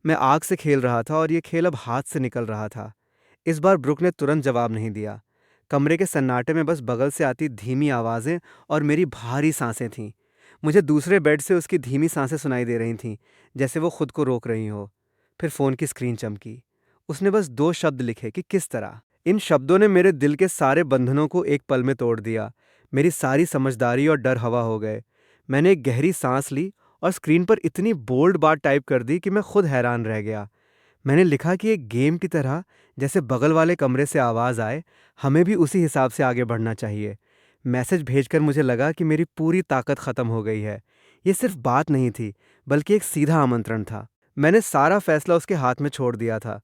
मैं आग से खेल रहा था और ये खेल अब हाथ से निकल रहा था। इस बार ब्रुक ने तुरंत जवाब नहीं दिया। कमरे के सन्नाटे में बस बगल से आती धीमी आवाज़ें और मेरी भारी सांसें थीं। मुझे दूसरे बेड से उसकी धीमी सांसें सुनाई दे रही थीं, जैसे वो खुद को रोक रही हो। फिर फ़ोन की स्क्रीन चमकी। उसने बस 2 शब्द लिखे कि किस तरह। इन शब्दों ने मेरे दिल के सारे बंधनों को एक पल में तोड़ दिया। मेरी सारी समझदारी और डर हवा हो गए। मैंने एक गहरी सांस ली और स्क्रीन पर इतनी बोल्ड बात टाइप कर दी कि मैं खुद हैरान रह गया। मैंने लिखा कि एक गेम की तरह, जैसे बगल वाले कमरे से आवाज़ आए, हमें भी उसी हिसाब से आगे बढ़ना चाहिए। मैसेज भेजकर मुझे लगा कि मेरी पूरी ताकत ख़त्म हो गई है। ये सिर्फ बात नहीं थी, बल्कि एक सीधा आमंत्रण था। मैंने सारा फैसला उसके हाथ में छोड़ दिया था।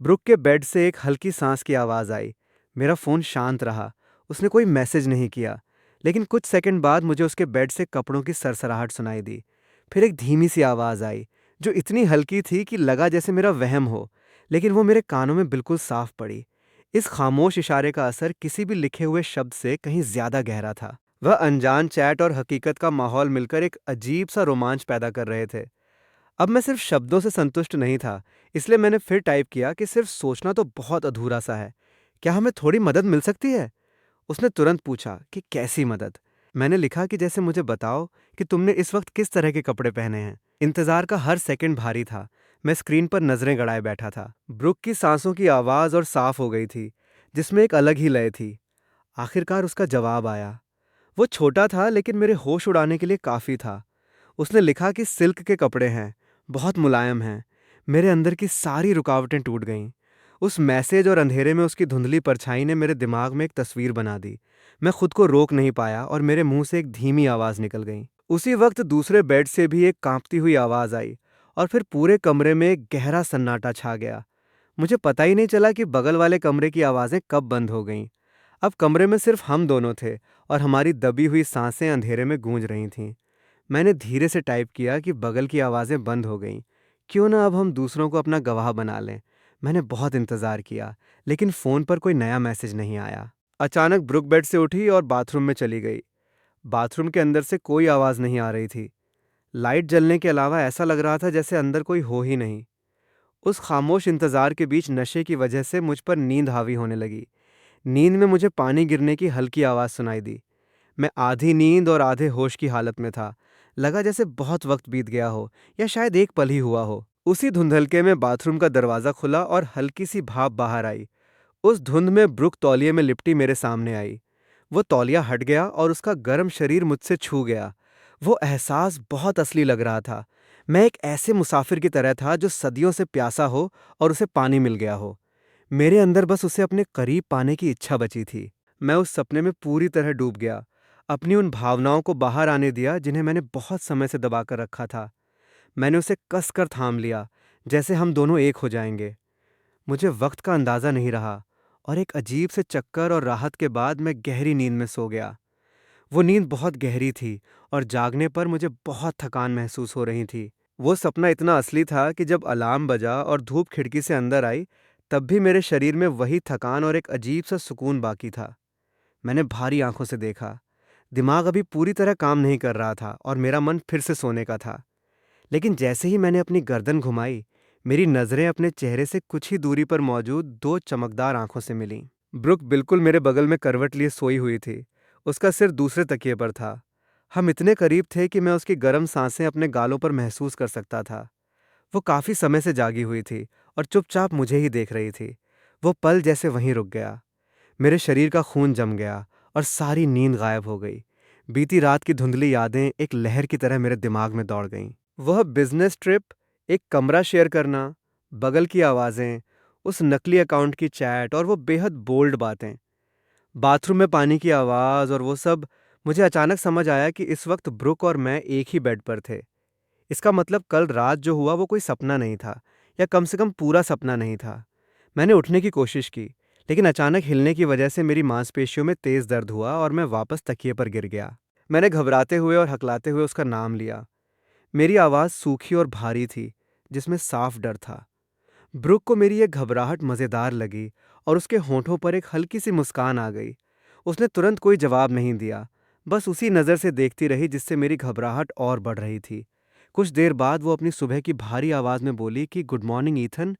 ब्रुक के बेड से एक हल्की सांस की आवाज़ आई। मेरा फ़ोन शांत रहा। उसने कोई मैसेज नहीं किया, लेकिन कुछ सेकंड बाद मुझे उसके बेड से कपड़ों की सरसराहट सुनाई दी। फिर एक धीमी सी आवाज़ आई, जो इतनी हल्की थी कि लगा जैसे मेरा वहम हो, लेकिन वो मेरे कानों में बिल्कुल साफ पड़ी। इस खामोश इशारे का असर किसी भी लिखे हुए शब्द से कहीं ज़्यादा गहरा था। वह अनजान चैट और हकीकत का माहौल मिलकर एक अजीब सा रोमांच पैदा कर रहे थे। अब मैं सिर्फ शब्दों से संतुष्ट नहीं था, इसलिए मैंने फिर टाइप किया कि सिर्फ सोचना तो बहुत अधूरा सा है। क्या हमें थोड़ी मदद मिल सकती है? उसने तुरंत पूछा कि कैसी मदद? मैंने लिखा कि जैसे मुझे बताओ कि तुमने इस वक्त किस तरह के कपड़े पहने हैं। इंतजार का हर सेकंड भारी था। मैं स्क्रीन पर नजरें गड़ाए बैठा था। ब्रुक की सांसों की आवाज़ और साफ हो गई थी, जिसमें एक अलग ही लय थी। आखिरकार उसका जवाब आया। वो छोटा था, लेकिन मेरे होश उड़ाने के लिए काफ़ी था। उसने लिखा कि सिल्क के कपड़े हैं, बहुत मुलायम हैं। मेरे अंदर की सारी रुकावटें टूट गईं। उस मैसेज और अंधेरे में उसकी धुंधली परछाई ने मेरे दिमाग में एक तस्वीर बना दी। मैं खुद को रोक नहीं पाया और मेरे मुंह से एक धीमी आवाज़ निकल गई। उसी वक्त दूसरे बेड से भी एक कांपती हुई आवाज़ आई और फिर पूरे कमरे में एक गहरा सन्नाटा छा गया। मुझे पता ही नहीं चला कि बगल वाले कमरे की आवाज़ें कब बंद हो गईं। अब कमरे में सिर्फ हम दोनों थे और हमारी दबी हुई सांसें अंधेरे में गूंज रही थीं। मैंने धीरे से टाइप किया कि बगल की आवाज़ें बंद हो गईं। क्यों ना अब हम दूसरों को अपना गवाह बना लें। मैंने बहुत इंतज़ार किया, लेकिन फ़ोन पर कोई नया मैसेज नहीं आया। अचानक ब्रुक बेड से उठी और बाथरूम में चली गई। बाथरूम के अंदर से कोई आवाज़ नहीं आ रही थी। लाइट जलने के अलावा ऐसा लग रहा था जैसे अंदर कोई हो ही नहीं। उस खामोश इंतज़ार के बीच नशे की वजह से मुझ पर नींद हावी होने लगी। नींद में मुझे पानी गिरने की हल्की आवाज़ सुनाई दी। मैं आधी नींद और आधे होश की हालत में था। लगा जैसे बहुत वक्त बीत गया हो, या शायद एक पल ही हुआ हो। उसी धुंधलके में बाथरूम का दरवाज़ा खुला और हल्की सी भाप बाहर आई। उस धुंध में ब्रुक तौलिए में लिपटी मेरे सामने आई। वो तौलिया हट गया और उसका गर्म शरीर मुझसे छू गया। वो एहसास बहुत असली लग रहा था। मैं एक ऐसे मुसाफिर की तरह था जो सदियों से प्यासा हो और उसे पानी मिल गया हो। मेरे अंदर बस उसे अपने करीब पाने की इच्छा बची थी। मैं उस सपने में पूरी तरह डूब गया। अपनी उन भावनाओं को बाहर आने दिया जिन्हें मैंने बहुत समय से दबा कर रखा था। मैंने उसे कसकर थाम लिया, जैसे हम दोनों एक हो जाएंगे। मुझे वक्त का अंदाज़ा नहीं रहा, और एक अजीब से चक्कर और राहत के बाद मैं गहरी नींद में सो गया। वो नींद बहुत गहरी थी, और जागने पर मुझे बहुत थकान महसूस हो रही थी। वो सपना इतना असली था कि जब अलार्म बजा और धूप खिड़की से अंदर आई, तब भी मेरे शरीर में वही थकान और एक अजीब सा सुकून बाकी था। मैंने भारी आंखों से देखा। दिमाग अभी पूरी तरह काम नहीं कर रहा था और मेरा मन फिर से सोने का था। लेकिन जैसे ही मैंने अपनी गर्दन घुमाई, मेरी नज़रें अपने चेहरे से कुछ ही दूरी पर मौजूद दो चमकदार आंखों से मिलीं। ब्रुक बिल्कुल मेरे बगल में करवट लिए सोई हुई थी। उसका सिर दूसरे तकिए पर था। हम इतने करीब थे कि मैं उसकी गर्म सांसें अपने गालों पर महसूस कर सकता था। वो काफ़ी समय से जागी हुई थी और चुपचाप मुझे ही देख रही थी। वो पल जैसे वहीं रुक गया। मेरे शरीर का खून जम गया और सारी नींद गायब हो गई। बीती रात की धुंधली यादें एक लहर की तरह मेरे दिमाग में दौड़ गईं। वह बिजनेस ट्रिप, एक कमरा शेयर करना, बगल की आवाज़ें, उस नकली अकाउंट की चैट और वो बेहद बोल्ड बातें, बाथरूम में पानी की आवाज़ और वो सब। मुझे अचानक समझ आया कि इस वक्त ब्रुक और मैं एक ही बेड पर थे। इसका मतलब कल रात जो हुआ वो कोई सपना नहीं था, या कम से कम पूरा सपना नहीं था। मैंने उठने की कोशिश की, लेकिन अचानक हिलने की वजह से मेरी मांसपेशियों में तेज दर्द हुआ और मैं वापस तकिए पर गिर गया। मैंने घबराते हुए और हकलाते हुए उसका नाम लिया। मेरी आवाज़ सूखी और भारी थी, जिसमें साफ डर था। ब्रुक को मेरी ये घबराहट मज़ेदार लगी और उसके होंठों पर एक हल्की सी मुस्कान आ गई। उसने तुरंत कोई जवाब नहीं दिया, बस उसी नज़र से देखती रही जिससे मेरी घबराहट और बढ़ रही थी। कुछ देर बाद वो अपनी सुबह की भारी आवाज़ में बोली कि गुड मॉर्निंग ईथन,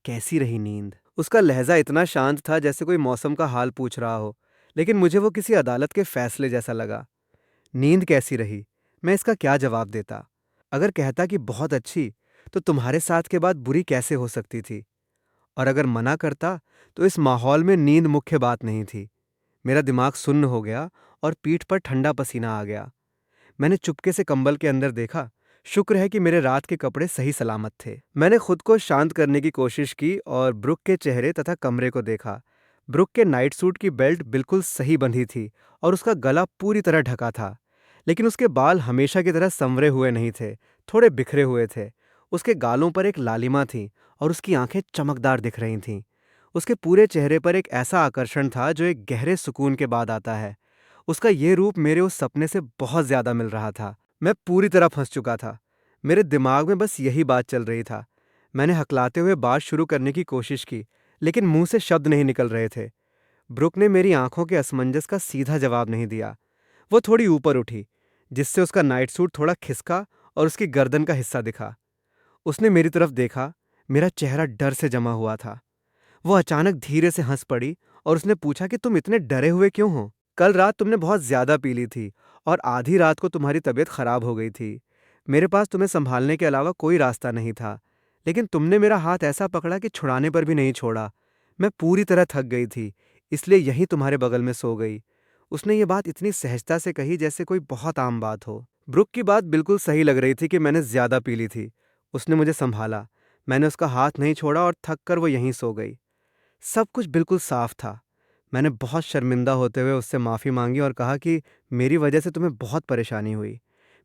कैसी रही नींद। उसका लहजा इतना शांत था जैसे कोई मौसम का हाल पूछ रहा हो, लेकिन मुझे वो किसी अदालत के फैसले जैसा लगा। नींद कैसी रही, मैं इसका क्या जवाब देता? अगर कहता कि बहुत अच्छी, तो तुम्हारे साथ के बाद बुरी कैसे हो सकती थी? और अगर मना करता, तो इस माहौल में नींद मुख्य बात नहीं थी। मेरा दिमाग सुन्न हो गया और पीठ पर ठंडा पसीना आ गया। मैंने चुपके से कंबल के अंदर देखा। शुक्र है कि मेरे रात के कपड़े सही सलामत थे। मैंने खुद को शांत करने की कोशिश की और ब्रुक के चेहरे तथा कमरे को देखा। ब्रुक के नाइट सूट की बेल्ट बिल्कुल सही बंधी थी और उसका गला पूरी तरह ढका था। लेकिन उसके बाल हमेशा की तरह संवरे हुए नहीं थे, थोड़े बिखरे हुए थे। उसके गालों पर एक लालिमा थी और उसकी आंखें चमकदार दिख रही थीं। उसके पूरे चेहरे पर एक ऐसा आकर्षण था जो एक गहरे सुकून के बाद आता है। उसका ये रूप मेरे उस सपने से बहुत ज्यादा मिल रहा था। मैं पूरी तरह फंस चुका था। मेरे दिमाग में बस यही बात चल रही था। मैंने हकलाते हुए बात शुरू करने की कोशिश की, लेकिन मुंह से शब्द नहीं निकल रहे थे। ब्रुक ने मेरी आंखों के असमंजस का सीधा जवाब नहीं दिया। वो थोड़ी ऊपर उठी, जिससे उसका नाइट सूट थोड़ा खिसका और उसकी गर्दन का हिस्सा दिखा। उसने मेरी तरफ देखा। मेरा चेहरा डर से जमा हुआ था। वो अचानक धीरे से हंस पड़ी और उसने पूछा कि तुम इतने डरे हुए क्यों हो? कल रात तुमने बहुत ज्यादा पी ली थी और आधी रात को तुम्हारी तबीयत खराब हो गई थी। मेरे पास तुम्हें संभालने के अलावा कोई रास्ता नहीं था, लेकिन तुमने मेरा हाथ ऐसा पकड़ा कि छुड़ाने पर भी नहीं छोड़ा। मैं पूरी तरह थक गई थी, इसलिए यहीं तुम्हारे बगल में सो गई। उसने ये बात इतनी सहजता से कही जैसे कोई बहुत आम बात हो। ब्रुक की बात बिल्कुल सही लग रही थी कि मैंने ज्यादा पी ली थी। उसने मुझे संभाला। मैंने उसका हाथ नहीं छोड़ा और थक कर वो यहीं सो गई। सब कुछ बिल्कुल साफ था। मैंने बहुत शर्मिंदा होते हुए उससे माफ़ी मांगी और कहा कि मेरी वजह से तुम्हें बहुत परेशानी हुई।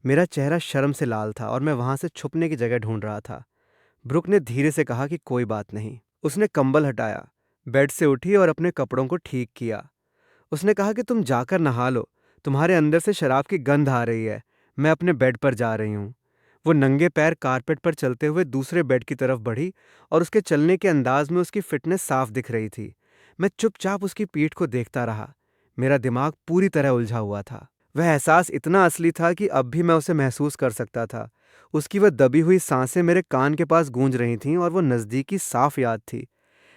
मेरा चेहरा शर्म से लाल था और मैं वहाँ से छुपने की जगह ढूंढ रहा था। ब्रुक ने धीरे से कहा कि कोई बात नहीं। उसने कंबल हटाया, बेड से उठी और अपने कपड़ों को ठीक किया। उसने कहा कि तुम जाकर नहा लो, तुम्हारे अंदर से शराब की गंध आ रही है। मैं अपने बेड पर जा रही हूँ। वो नंगे पैर कारपेट पर चलते हुए दूसरे बेड की तरफ बढ़ी और उसके चलने के अंदाज में उसकी फिटनेस साफ दिख रही थी। मैं चुपचाप उसकी पीठ को देखता रहा। मेरा दिमाग पूरी तरह उलझा हुआ था। वह एहसास इतना असली था कि अब भी मैं उसे महसूस कर सकता था। उसकी वह दबी हुई सांसें मेरे कान के पास गूंज रही थीं और वो नज़दीकी साफ याद थी।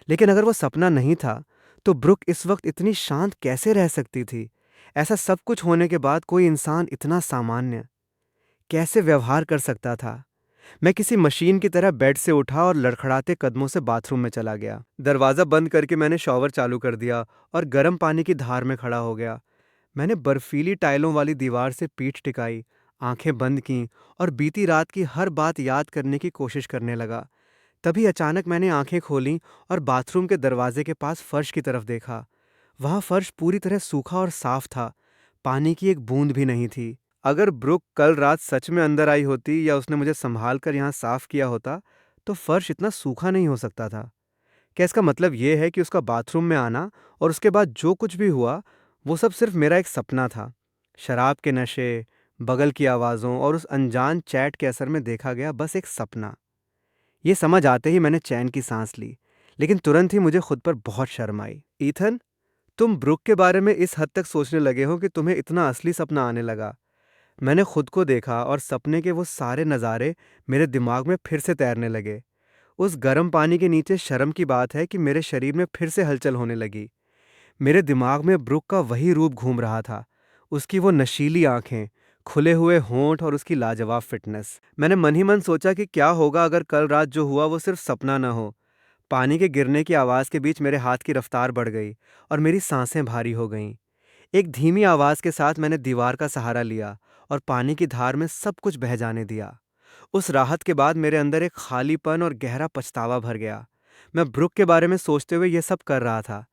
लेकिन अगर वो सपना नहीं था, तो ब्रुक इस वक्त इतनी शांत कैसे रह सकती थी? ऐसा सब कुछ होने के बाद कोई इंसान इतना सामान्य कैसे व्यवहार कर सकता था? मैं किसी मशीन की तरह बेड से उठा और लड़खड़ाते कदमों से बाथरूम में चला गया। दरवाज़ा बंद करके मैंने शॉवर चालू कर दिया और गर्म पानी की धार में खड़ा हो गया। मैंने बर्फीली टाइलों वाली दीवार से पीठ टिकाई, आंखें बंद कीं और बीती रात की हर बात याद करने की कोशिश करने लगा। तभी अचानक मैंने आंखें खोलीं और बाथरूम के दरवाजे के पास फर्श की तरफ देखा। वहाँ फर्श पूरी तरह सूखा और साफ था। पानी की एक बूंद भी नहीं थी। अगर ब्रुक कल रात सच में अंदर आई होती या उसने मुझे संभाल कर यहाँ साफ किया होता, तो फर्श इतना सूखा नहीं हो सकता था। क्या इसका मतलब ये है कि उसका बाथरूम में आना और उसके बाद जो कुछ भी हुआ, वो सब सिर्फ मेरा एक सपना था? शराब के नशे, बगल की आवाज़ों और उस अनजान चैट के असर में देखा गया बस एक सपना। ये समझ आते ही मैंने चैन की सांस ली, लेकिन तुरंत ही मुझे खुद पर बहुत शर्म आई। ईथन, तुम ब्रुक के बारे में इस हद तक सोचने लगे हो कि तुम्हें इतना असली सपना आने लगा। मैंने खुद को देखा और सपने के वो सारे नज़ारे मेरे दिमाग में फिर से तैरने लगे। उस गर्म पानी के नीचे शर्म की बात है कि मेरे शरीर में फिर से हलचल होने लगी। मेरे दिमाग में ब्रुक का वही रूप घूम रहा था, उसकी वो नशीली आंखें, खुले हुए होंठ और उसकी लाजवाब फिटनेस। मैंने मन ही मन सोचा कि क्या होगा अगर कल रात जो हुआ वो सिर्फ सपना न हो। पानी के गिरने की आवाज़ के बीच मेरे हाथ की रफ्तार बढ़ गई और मेरी सांसें भारी हो गईं। एक धीमी आवाज़ के साथ मैंने दीवार का सहारा लिया और पानी की धार में सब कुछ बह जाने दिया। उस राहत के बाद मेरे अंदर एक खालीपन और गहरा पछतावा भर गया। मैं ब्रुक के बारे में सोचते हुए ये सब कर रहा था।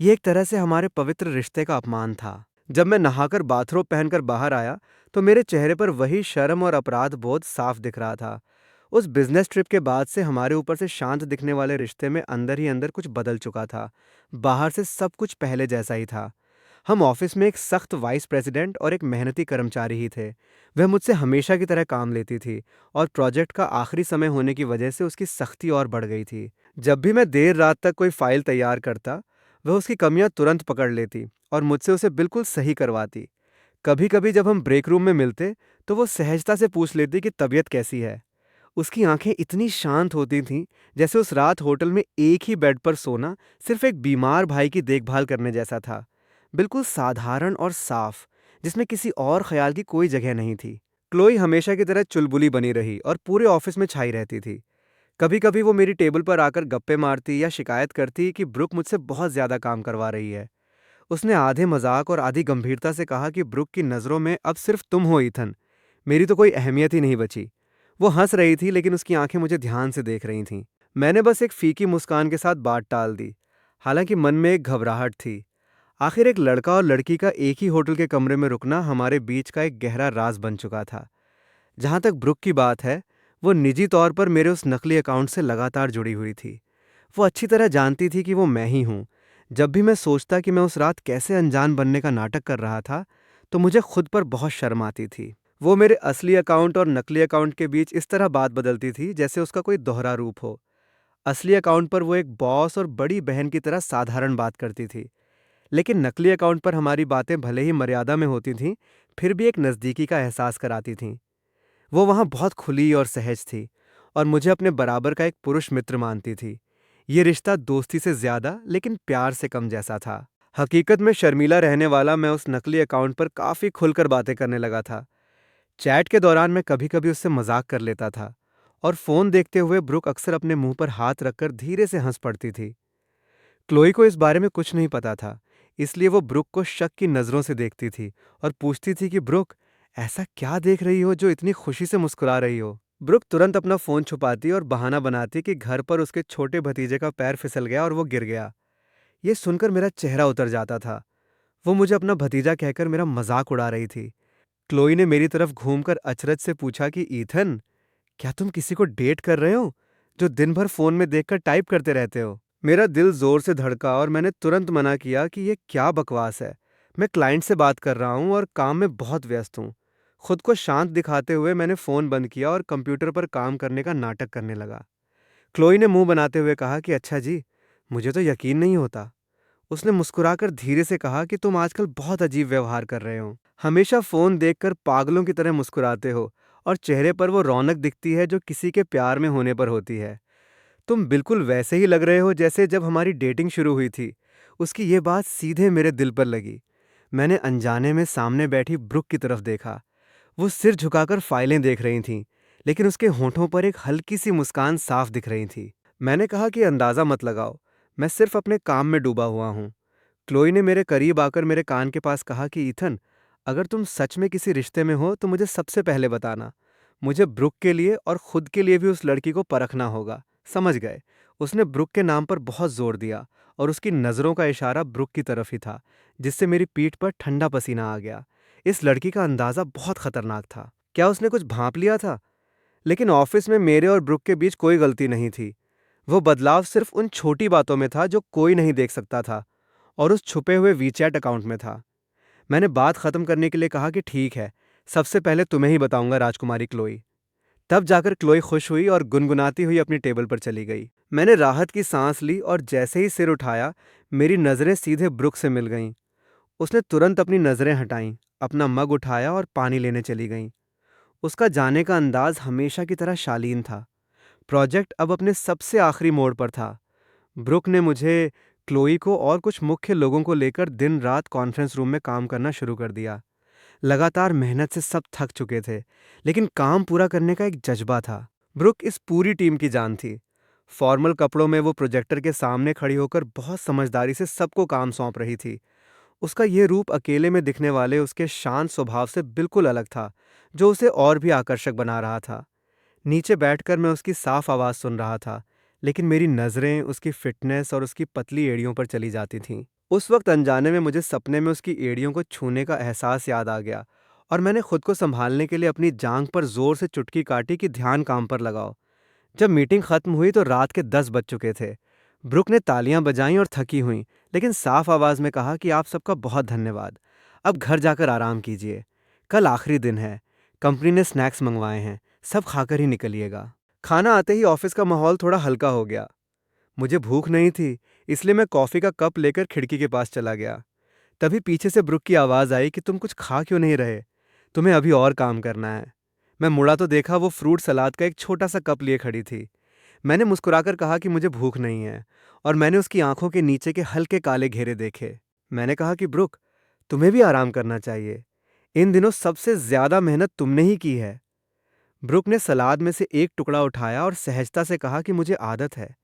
ये एक तरह से हमारे पवित्र रिश्ते का अपमान था। जब मैं नहाकर बाथरोब पहनकर बाहर आया, तो मेरे चेहरे पर वही शर्म और अपराध बोध साफ दिख रहा था। उस बिजनेस ट्रिप के बाद से हमारे ऊपर से शांत दिखने वाले रिश्ते में अंदर ही अंदर कुछ बदल चुका था। बाहर से सब कुछ पहले जैसा ही था। हम ऑफिस में एक सख्त वाइस प्रेसिडेंट और एक मेहनती कर्मचारी ही थे। वह मुझसे हमेशा की तरह काम लेती थी और प्रोजेक्ट का आखिरी समय होने की वजह से उसकी सख्ती और बढ़ गई थी। जब भी मैं देर रात तक कोई फाइल तैयार करता, वह उसकी कमियां तुरंत पकड़ लेती और मुझसे उसे बिल्कुल सही करवाती। कभी कभी जब हम ब्रेक रूम में मिलते, तो वो सहजता से पूछ लेती कि तबीयत कैसी है। उसकी आंखें इतनी शांत होती थीं, जैसे उस रात होटल में एक ही बेड पर सोना सिर्फ एक बीमार भाई की देखभाल करने जैसा था। बिल्कुल साधारण और साफ, जिसमें किसी और ख्याल की कोई जगह नहीं थी। क्लोई हमेशा की तरह चुलबुली बनी रही और पूरे ऑफिस में छाई रहती थी। कभी कभी वो मेरी टेबल पर आकर गप्पे मारती या शिकायत करती कि ब्रुक मुझसे बहुत ज्यादा काम करवा रही है। उसने आधे मजाक और आधी गंभीरता से कहा कि ब्रुक की नज़रों में अब सिर्फ तुम हो ईथन, मेरी तो कोई अहमियत ही नहीं बची। वो हंस रही थी, लेकिन उसकी आंखें मुझे ध्यान से देख रही थीं। मैंने बस एक फीकी मुस्कान के साथ बात टाल दी, हालांकि मन में एक घबराहट थी। आखिर एक लड़का और लड़की का एक ही होटल के कमरे में रुकना हमारे बीच का एक गहरा राज बन चुका था। जहां तक ब्रुक की बात है, वो निजी तौर पर मेरे उस नकली अकाउंट से लगातार जुड़ी हुई थी। वो अच्छी तरह जानती थी कि वो मैं ही हूँ। जब भी मैं सोचता कि मैं उस रात कैसे अनजान बनने का नाटक कर रहा था, तो मुझे खुद पर बहुत शर्म आती थी। वो मेरे असली अकाउंट और नकली अकाउंट के बीच इस तरह बात बदलती थी जैसे उसका कोई दोहरा रूप हो। असली अकाउंट पर वो एक बॉस और बड़ी बहन की तरह साधारण बात करती थी, लेकिन नकली अकाउंट पर हमारी बातें भले ही मर्यादा में होती थीं, फिर भी एक नज़दीकी का एहसास कराती थीं। वो वहाँ बहुत खुली और सहज थी और मुझे अपने बराबर का एक पुरुष मित्र मानती थी। ये रिश्ता दोस्ती से ज़्यादा लेकिन प्यार से कम जैसा था। हकीकत में शर्मीला रहने वाला मैं उस नकली अकाउंट पर काफ़ी खुलकर बातें करने लगा था। चैट के दौरान मैं कभी कभी उससे मजाक कर लेता था और फ़ोन देखते हुए ब्रुक अक्सर अपने मुंह पर हाथ रखकर धीरे से हंस पड़ती थी। क्लोई को इस बारे में कुछ नहीं पता था, इसलिए वो ब्रुक को शक की नज़रों से देखती थी और पूछती थी कि ब्रुक, ऐसा क्या देख रही हो जो इतनी खुशी से मुस्कुरा रही हो? ब्रुक तुरंत अपना फ़ोन छुपाती और बहाना बनाती कि घर पर उसके छोटे भतीजे का पैर फिसल गया और वो गिर गया। ये सुनकर मेरा चेहरा उतर जाता था। वो मुझे अपना भतीजा कहकर मेरा मजाक उड़ा रही थी। क्लोई ने मेरी तरफ घूमकर अचरज से पूछा कि ईथन, क्या तुम किसी को डेट कर रहे हो जो दिन भर फोन में देखकर टाइप करते रहते हो? मेरा दिल जोर से धड़का और मैंने तुरंत मना किया कि ये क्या बकवास है। मैं क्लाइंट से बात कर रहा हूँ और काम में बहुत व्यस्त हूँ। खुद को शांत दिखाते हुए मैंने फ़ोन बंद किया और कंप्यूटर पर काम करने का नाटक करने लगा। क्लोई ने मुंह बनाते हुए कहा कि अच्छा जी, मुझे तो यकीन नहीं होता। उसने मुस्कुराकर धीरे से कहा कि तुम आजकल बहुत अजीब व्यवहार कर रहे हो। हमेशा फ़ोन देखकर पागलों की तरह मुस्कुराते हो और चेहरे पर वो रौनक दिखती है जो किसी के प्यार में होने पर होती है। तुम बिल्कुल वैसे ही लग रहे हो जैसे जब हमारी डेटिंग शुरू हुई थी। उसकी ये बात सीधे मेरे दिल पर लगी। मैंने अनजाने में सामने बैठी ब्रुक की तरफ देखा। वो सिर झुकाकर फाइलें देख रही थीं, लेकिन उसके होठों पर एक हल्की सी मुस्कान साफ दिख रही थी। मैंने कहा कि अंदाज़ा मत लगाओ, मैं सिर्फ अपने काम में डूबा हुआ हूँ। क्लोई ने मेरे करीब आकर मेरे कान के पास कहा कि ईथन, अगर तुम सच में किसी रिश्ते में हो तो मुझे सबसे पहले बताना। मुझे ब्रुक के लिए और खुद के लिए भी उस लड़की को परखना होगा। समझ गए? उसने ब्रुक के नाम पर बहुत जोर दिया और उसकी नज़रों का इशारा ब्रुक की तरफ ही था, जिससे मेरी पीठ पर ठंडा पसीना आ गया। इस लड़की का अंदाज़ा बहुत खतरनाक था। क्या उसने कुछ भांप लिया था? लेकिन ऑफिस में मेरे और ब्रुक के बीच कोई गलती नहीं थी। वो बदलाव सिर्फ उन छोटी बातों में था जो कोई नहीं देख सकता था, और उस छुपे हुए वीचैट अकाउंट में था। मैंने बात खत्म करने के लिए कहा कि ठीक है, सबसे पहले तुम्हें ही बताऊंगा राजकुमारी क्लोई। तब जाकर क्लोई खुश हुई और गुनगुनाती हुई अपनी टेबल पर चली गई। मैंने राहत की सांस ली और जैसे ही सिर उठाया, मेरी नज़रें सीधे ब्रुक से मिल गईं। उसने तुरंत अपनी नज़रें हटाईं, अपना मग उठाया और पानी लेने चली गईं। उसका जाने का अंदाज हमेशा की तरह शालीन था। प्रोजेक्ट अब अपने सबसे आखिरी मोड़ पर था। ब्रुक ने मुझे, क्लोई को और कुछ मुख्य लोगों को लेकर दिन रात कॉन्फ्रेंस रूम में काम करना शुरू कर दिया। लगातार मेहनत से सब थक चुके थे, लेकिन काम पूरा करने का एक जज्बा था। ब्रुक इस पूरी टीम की जान थी। फॉर्मल कपड़ों में वो प्रोजेक्टर के सामने खड़ी होकर बहुत समझदारी से सबको काम सौंप रही थी। उसका ये रूप अकेले में दिखने वाले उसके शांत स्वभाव से बिल्कुल अलग था, जो उसे और भी आकर्षक बना रहा था। नीचे बैठकर मैं उसकी साफ आवाज़ सुन रहा था, लेकिन मेरी नज़रें उसकी फिटनेस और उसकी पतली एड़ियों पर चली जाती थीं। उस वक्त अनजाने में मुझे सपने में उसकी एड़ियों को छूने का एहसास याद आ गया, और मैंने खुद को संभालने के लिए अपनी जांघ पर जोर से चुटकी काटी कि ध्यान काम पर लगाओ। जब मीटिंग खत्म हुई तो रात के 10 बज चुके थे। ब्रुक ने तालियां बजाईं और थकी हुई, लेकिन साफ आवाज़ में कहा कि आप सबका बहुत धन्यवाद। अब घर जाकर आराम कीजिए। कल आखिरी दिन है। कंपनी ने स्नैक्स मंगवाए हैं, सब खाकर ही निकलिएगा। खाना आते ही ऑफिस का माहौल थोड़ा हल्का हो गया। मुझे भूख नहीं थी, इसलिए मैं कॉफ़ी का कप लेकर खिड़की के पास चला गया। तभी पीछे से ब्रुक की आवाज़ आई कि तुम कुछ खा क्यों नहीं रहे? तुम्हें अभी और काम करना है। मैं मुड़ा तो देखा वो फ्रूट सलाद का एक छोटा सा कप लिए खड़ी थी। मैंने मुस्कुराकर कहा कि मुझे भूख नहीं है, और मैंने उसकी आंखों के नीचे के हल्के काले घेरे देखे। मैंने कहा कि ब्रुक, तुम्हें भी आराम करना चाहिए। इन दिनों सबसे ज़्यादा मेहनत तुमने ही की है। ब्रुक ने सलाद में से एक टुकड़ा उठाया और सहजता से कहा कि मुझे आदत है।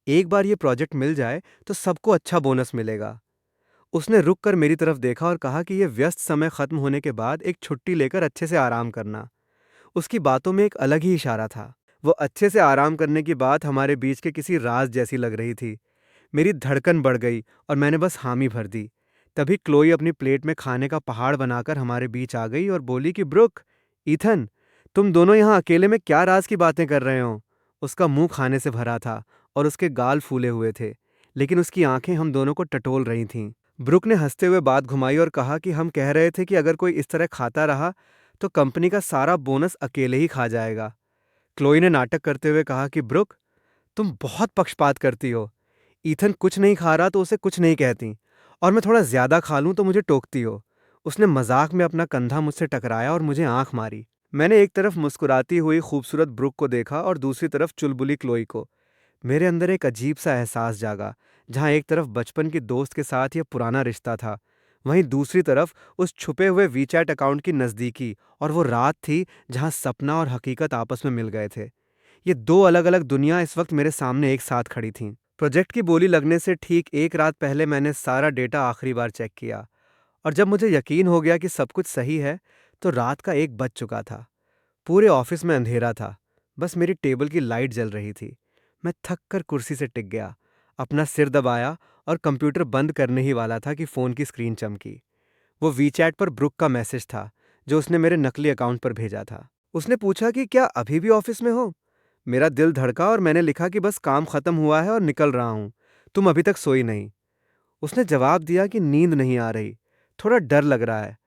एक बार ये प्रोजेक्ट मिल जाए तो सबको अच्छा बोनस मिलेगा। उसने रुक कर मेरी तरफ देखा और कहा कि ये व्यस्त समय खत्म होने के बाद एक छुट्टी लेकर अच्छे से आराम करना। उसकी बातों में एक अलग ही इशारा था। वो अच्छे से आराम करने की बात हमारे बीच के किसी राज जैसी लग रही थी। मेरी धड़कन बढ़ गई और मैंने बस हामी भर दी। तभी क्लोई अपनी प्लेट में खाने का पहाड़ बनाकर हमारे बीच आ गई और बोली कि ब्रुक, ईथन, तुम दोनों यहाँ अकेले में क्या राज की बातें कर रहे हो? उसका मुंह खाने से भरा था और उसके गाल फूले हुए थे, लेकिन उसकी आंखें हम दोनों को टटोल रही थीं। ब्रुक ने हंसते हुए बात घुमाई और कहा कि हम कह रहे थे कि अगर कोई इस तरह खाता रहा तो कंपनी का सारा बोनस अकेले ही खा जाएगा। क्लोई ने नाटक करते हुए कहा कि ब्रुक, तुम बहुत पक्षपात करती हो। ईथन कुछ नहीं खा रहा तो उसे कुछ नहीं कहती, और मैं थोड़ा ज्यादा खा लूं तो मुझे टोकती हो। उसने मजाक में अपना कंधा मुझसे टकराया और मुझे आंख मारी। मैंने एक तरफ मुस्कुराती हुई खूबसूरत ब्रुक को देखा और दूसरी तरफ चुलबुली क्लोई को। मेरे अंदर एक अजीब सा एहसास जागा। जहां एक तरफ बचपन की दोस्त के साथ यह पुराना रिश्ता था, वहीं दूसरी तरफ उस छुपे हुए वीचैट अकाउंट की नज़दीकी, और वो रात थी जहां सपना और हकीकत आपस में मिल गए थे। ये दो अलग अलग दुनिया इस वक्त मेरे सामने एक साथ खड़ी थीं। प्रोजेक्ट की बोली लगने से ठीक एक रात पहले मैंने सारा डेटा आखिरी बार चेक किया, और जब मुझे यकीन हो गया कि सब कुछ सही है, तो रात का 1 बज चुका था। पूरे ऑफिस में अंधेरा था, बस मेरी टेबल की लाइट जल रही थी। मैं थक कर कुर्सी से टिक गया, अपना सिर दबाया और कंप्यूटर बंद करने ही वाला था कि फ़ोन की स्क्रीन चमकी। वो वीचैट पर ब्रुक का मैसेज था, जो उसने मेरे नकली अकाउंट पर भेजा था। उसने पूछा कि क्या अभी भी ऑफिस में हो? मेरा दिल धड़का और मैंने लिखा कि बस काम खत्म हुआ है और निकल रहा हूँ। तुम अभी तक सोई नहीं? उसने जवाब दिया कि नींद नहीं आ रही, थोड़ा डर लग रहा है।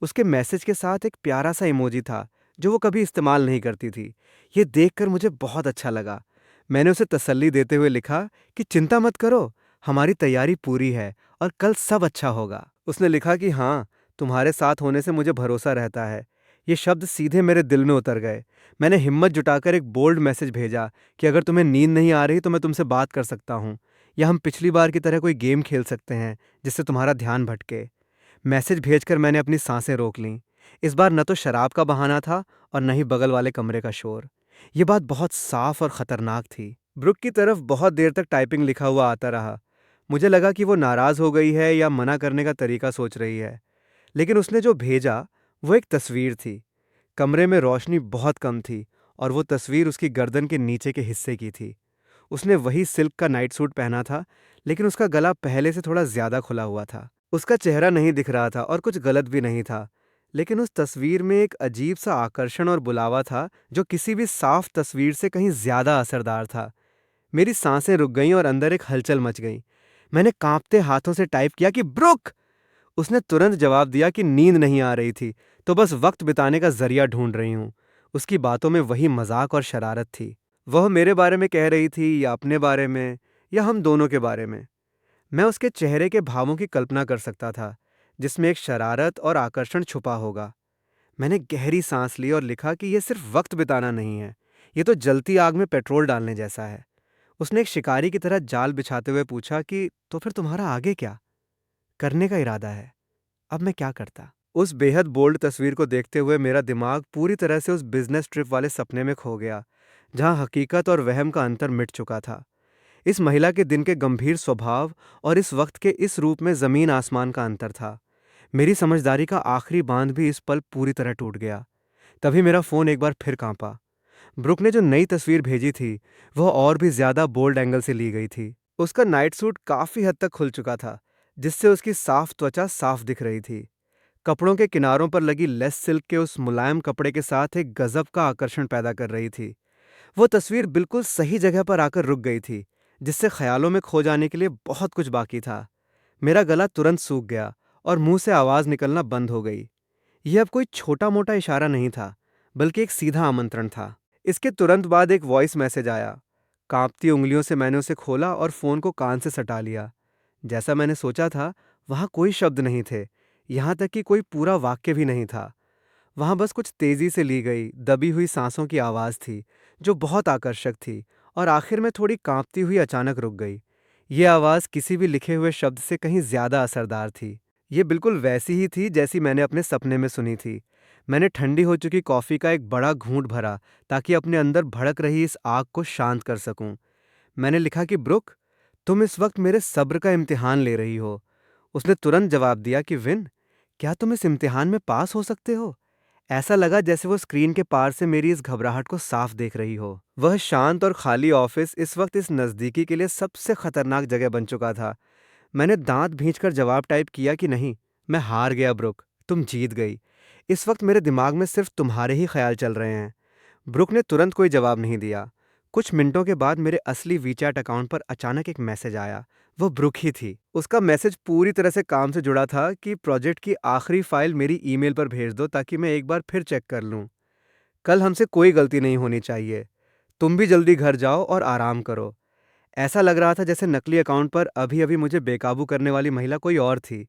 उसके मैसेज के साथ एक प्यारा सा इमोजी था जो वो कभी इस्तेमाल नहीं करती थी। ये देखकर मुझे बहुत अच्छा लगा। मैंने उसे तसल्ली देते हुए लिखा कि चिंता मत करो, हमारी तैयारी पूरी है और कल सब अच्छा होगा। उसने लिखा कि हाँ, तुम्हारे साथ होने से मुझे भरोसा रहता है। ये शब्द सीधे मेरे दिल में उतर गए। मैंने हिम्मत जुटाकर एक बोल्ड मैसेज भेजा कि अगर तुम्हें नींद नहीं आ रही तो मैं तुमसे बात कर सकता हूँ, या हम पिछली बार की तरह कोई गेम खेल सकते हैं जिससे तुम्हारा ध्यान भटके। मैसेज भेजकर मैंने अपनी सांसें रोक लीं। इस बार न तो शराब का बहाना था और न ही बगल वाले कमरे का शोर। ये बात बहुत साफ और खतरनाक थी। ब्रुक की तरफ बहुत देर तक टाइपिंग लिखा हुआ आता रहा। मुझे लगा कि वो नाराज हो गई है या मना करने का तरीका सोच रही है। लेकिन उसने जो भेजा वो एक तस्वीर थी। कमरे में रोशनी बहुत कम थी और वो तस्वीर उसकी गर्दन के नीचे के हिस्से की थी। उसने वही सिल्क का नाइट सूट पहना था, लेकिन उसका गला पहले से थोड़ा ज्यादा खुला हुआ था। उसका चेहरा नहीं दिख रहा था और कुछ गलत भी नहीं था, लेकिन उस तस्वीर में एक अजीब सा आकर्षण और बुलावा था जो किसी भी साफ तस्वीर से कहीं ज्यादा असरदार था। मेरी सांसें रुक गईं और अंदर एक हलचल मच गई। मैंने कांपते हाथों से टाइप किया कि ब्रुक। उसने तुरंत जवाब दिया कि नींद नहीं आ रही थी, तो बस वक्त बिताने का जरिया ढूंढ रही हूँ। उसकी बातों में वही मजाक और शरारत थी। वह मेरे बारे में कह रही थी या अपने बारे में, या हम दोनों के बारे में। मैं उसके चेहरे के भावों की कल्पना कर सकता था, जिसमें एक शरारत और आकर्षण छुपा होगा। मैंने गहरी सांस ली और लिखा कि यह सिर्फ वक्त बिताना नहीं है, ये तो जलती आग में पेट्रोल डालने जैसा है। उसने एक शिकारी की तरह जाल बिछाते हुए पूछा कि तो फिर तुम्हारा आगे क्या करने का इरादा है? अब मैं क्या करता? उस बेहद बोल्ड तस्वीर को देखते हुए मेरा दिमाग पूरी तरह से उस बिजनेस ट्रिप वाले सपने में खो गया, जहां हकीकत और वहम का अंतर मिट चुका था। इस महिला के दिन के गंभीर स्वभाव और इस वक्त के इस रूप में जमीन आसमान का अंतर था। मेरी समझदारी का आखिरी बांध भी इस पल पूरी तरह टूट गया। तभी मेरा फोन एक बार फिर कांपा। ब्रुक ने जो नई तस्वीर भेजी थी वह और भी ज्यादा बोल्ड एंगल से ली गई थी। उसका नाइट सूट काफी हद तक खुल चुका था, जिससे उसकी साफ त्वचा साफ दिख रही थी। कपड़ों के किनारों पर लगी लेस सिल्क के उस मुलायम कपड़े के साथ एक गजब का आकर्षण पैदा कर रही थी। वो तस्वीर बिल्कुल सही जगह पर आकर रुक गई थी, जिससे ख्यालों में खो जाने के लिए बहुत कुछ बाकी था। मेरा गला तुरंत सूख गया और मुंह से आवाज निकलना बंद हो गई। यह अब कोई छोटा मोटा इशारा नहीं था, बल्कि एक सीधा आमंत्रण था। इसके तुरंत बाद एक वॉइस मैसेज आया। कांपती उंगलियों से मैंने उसे खोला और फोन को कान से सटा लिया। जैसा मैंने सोचा था, वहां कोई शब्द नहीं थे, यहां तक कि कोई पूरा वाक्य भी नहीं था। वहां बस कुछ तेजी से ली गई दबी हुई सांसों की आवाज थी, जो बहुत आकर्षक थी और आखिर में थोड़ी कांपती हुई अचानक रुक गई। ये आवाज किसी भी लिखे हुए शब्द से कहीं ज्यादा असरदार थी। ये बिल्कुल वैसी ही थी जैसी मैंने अपने सपने में सुनी थी। मैंने ठंडी हो चुकी कॉफी का एक बड़ा घूंट भरा ताकि अपने अंदर भड़क रही इस आग को शांत कर सकूं। मैंने लिखा कि ब्रुक, तुम इस वक्त मेरे सब्र का इम्तिहान ले रही हो। उसने तुरंत जवाब दिया कि विन, क्या तुम इस इम्तिहान में पास हो सकते हो? ऐसा लगा जैसे वो स्क्रीन के पार से मेरी इस घबराहट को साफ देख रही हो। वह शांत और खाली ऑफिस इस वक्त इस नज़दीकी के लिए सबसे खतरनाक जगह बन चुका था। मैंने दांत भींचकर जवाब टाइप किया कि नहीं, मैं हार गया ब्रुक, तुम जीत गई। इस वक्त मेरे दिमाग में सिर्फ तुम्हारे ही ख्याल चल रहे हैं। ब्रुक ने तुरंत कोई जवाब नहीं दिया। कुछ मिनटों के बाद मेरे असली वीचैट अकाउंट पर अचानक एक मैसेज आया। वो ब्रुक ही थी। उसका मैसेज पूरी तरह से काम से जुड़ा था कि प्रोजेक्ट की आखिरी फाइल मेरी ईमेल पर भेज दो ताकि मैं एक बार फिर चेक कर लूं। कल हमसे कोई गलती नहीं होनी चाहिए। तुम भी जल्दी घर जाओ और आराम करो। ऐसा लग रहा था जैसे नकली अकाउंट पर अभी अभी मुझे बेकाबू करने वाली महिला कोई और थी।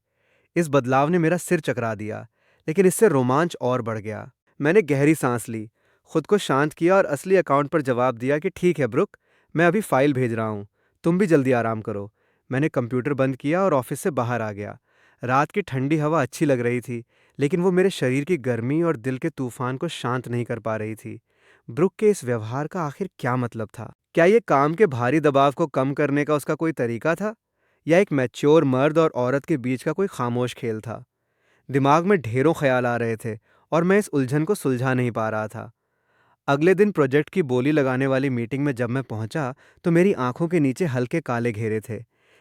इस बदलाव ने मेरा सिर चकरा दिया, लेकिन इससे रोमांच और बढ़ गया। मैंने गहरी सांस ली, खुद को शांत किया और असली अकाउंट पर जवाब दिया कि ठीक है ब्रुक, मैं अभी फाइल भेज रहा हूँ, तुम भी जल्दी आराम करो। मैंने कंप्यूटर बंद किया और ऑफिस से बाहर आ गया। रात की ठंडी हवा अच्छी लग रही थी, लेकिन वो मेरे शरीर की गर्मी और दिल के तूफान को शांत नहीं कर पा रही थी। ब्रुक के इस व्यवहार का आखिर क्या मतलब था? क्या ये काम के भारी दबाव को कम करने का उसका कोई तरीका था, या एक मैच्योर मर्द और औरत के बीच का कोई खामोश खेल था? दिमाग में ढेरों ख्याल आ रहे थे और मैं इस उलझन को सुलझा नहीं पा रहा था। अगले दिन प्रोजेक्ट की बोली लगाने वाली मीटिंग में जब मैं पहुंचा, तो मेरी आंखों के नीचे हल्के काले घेरे थे,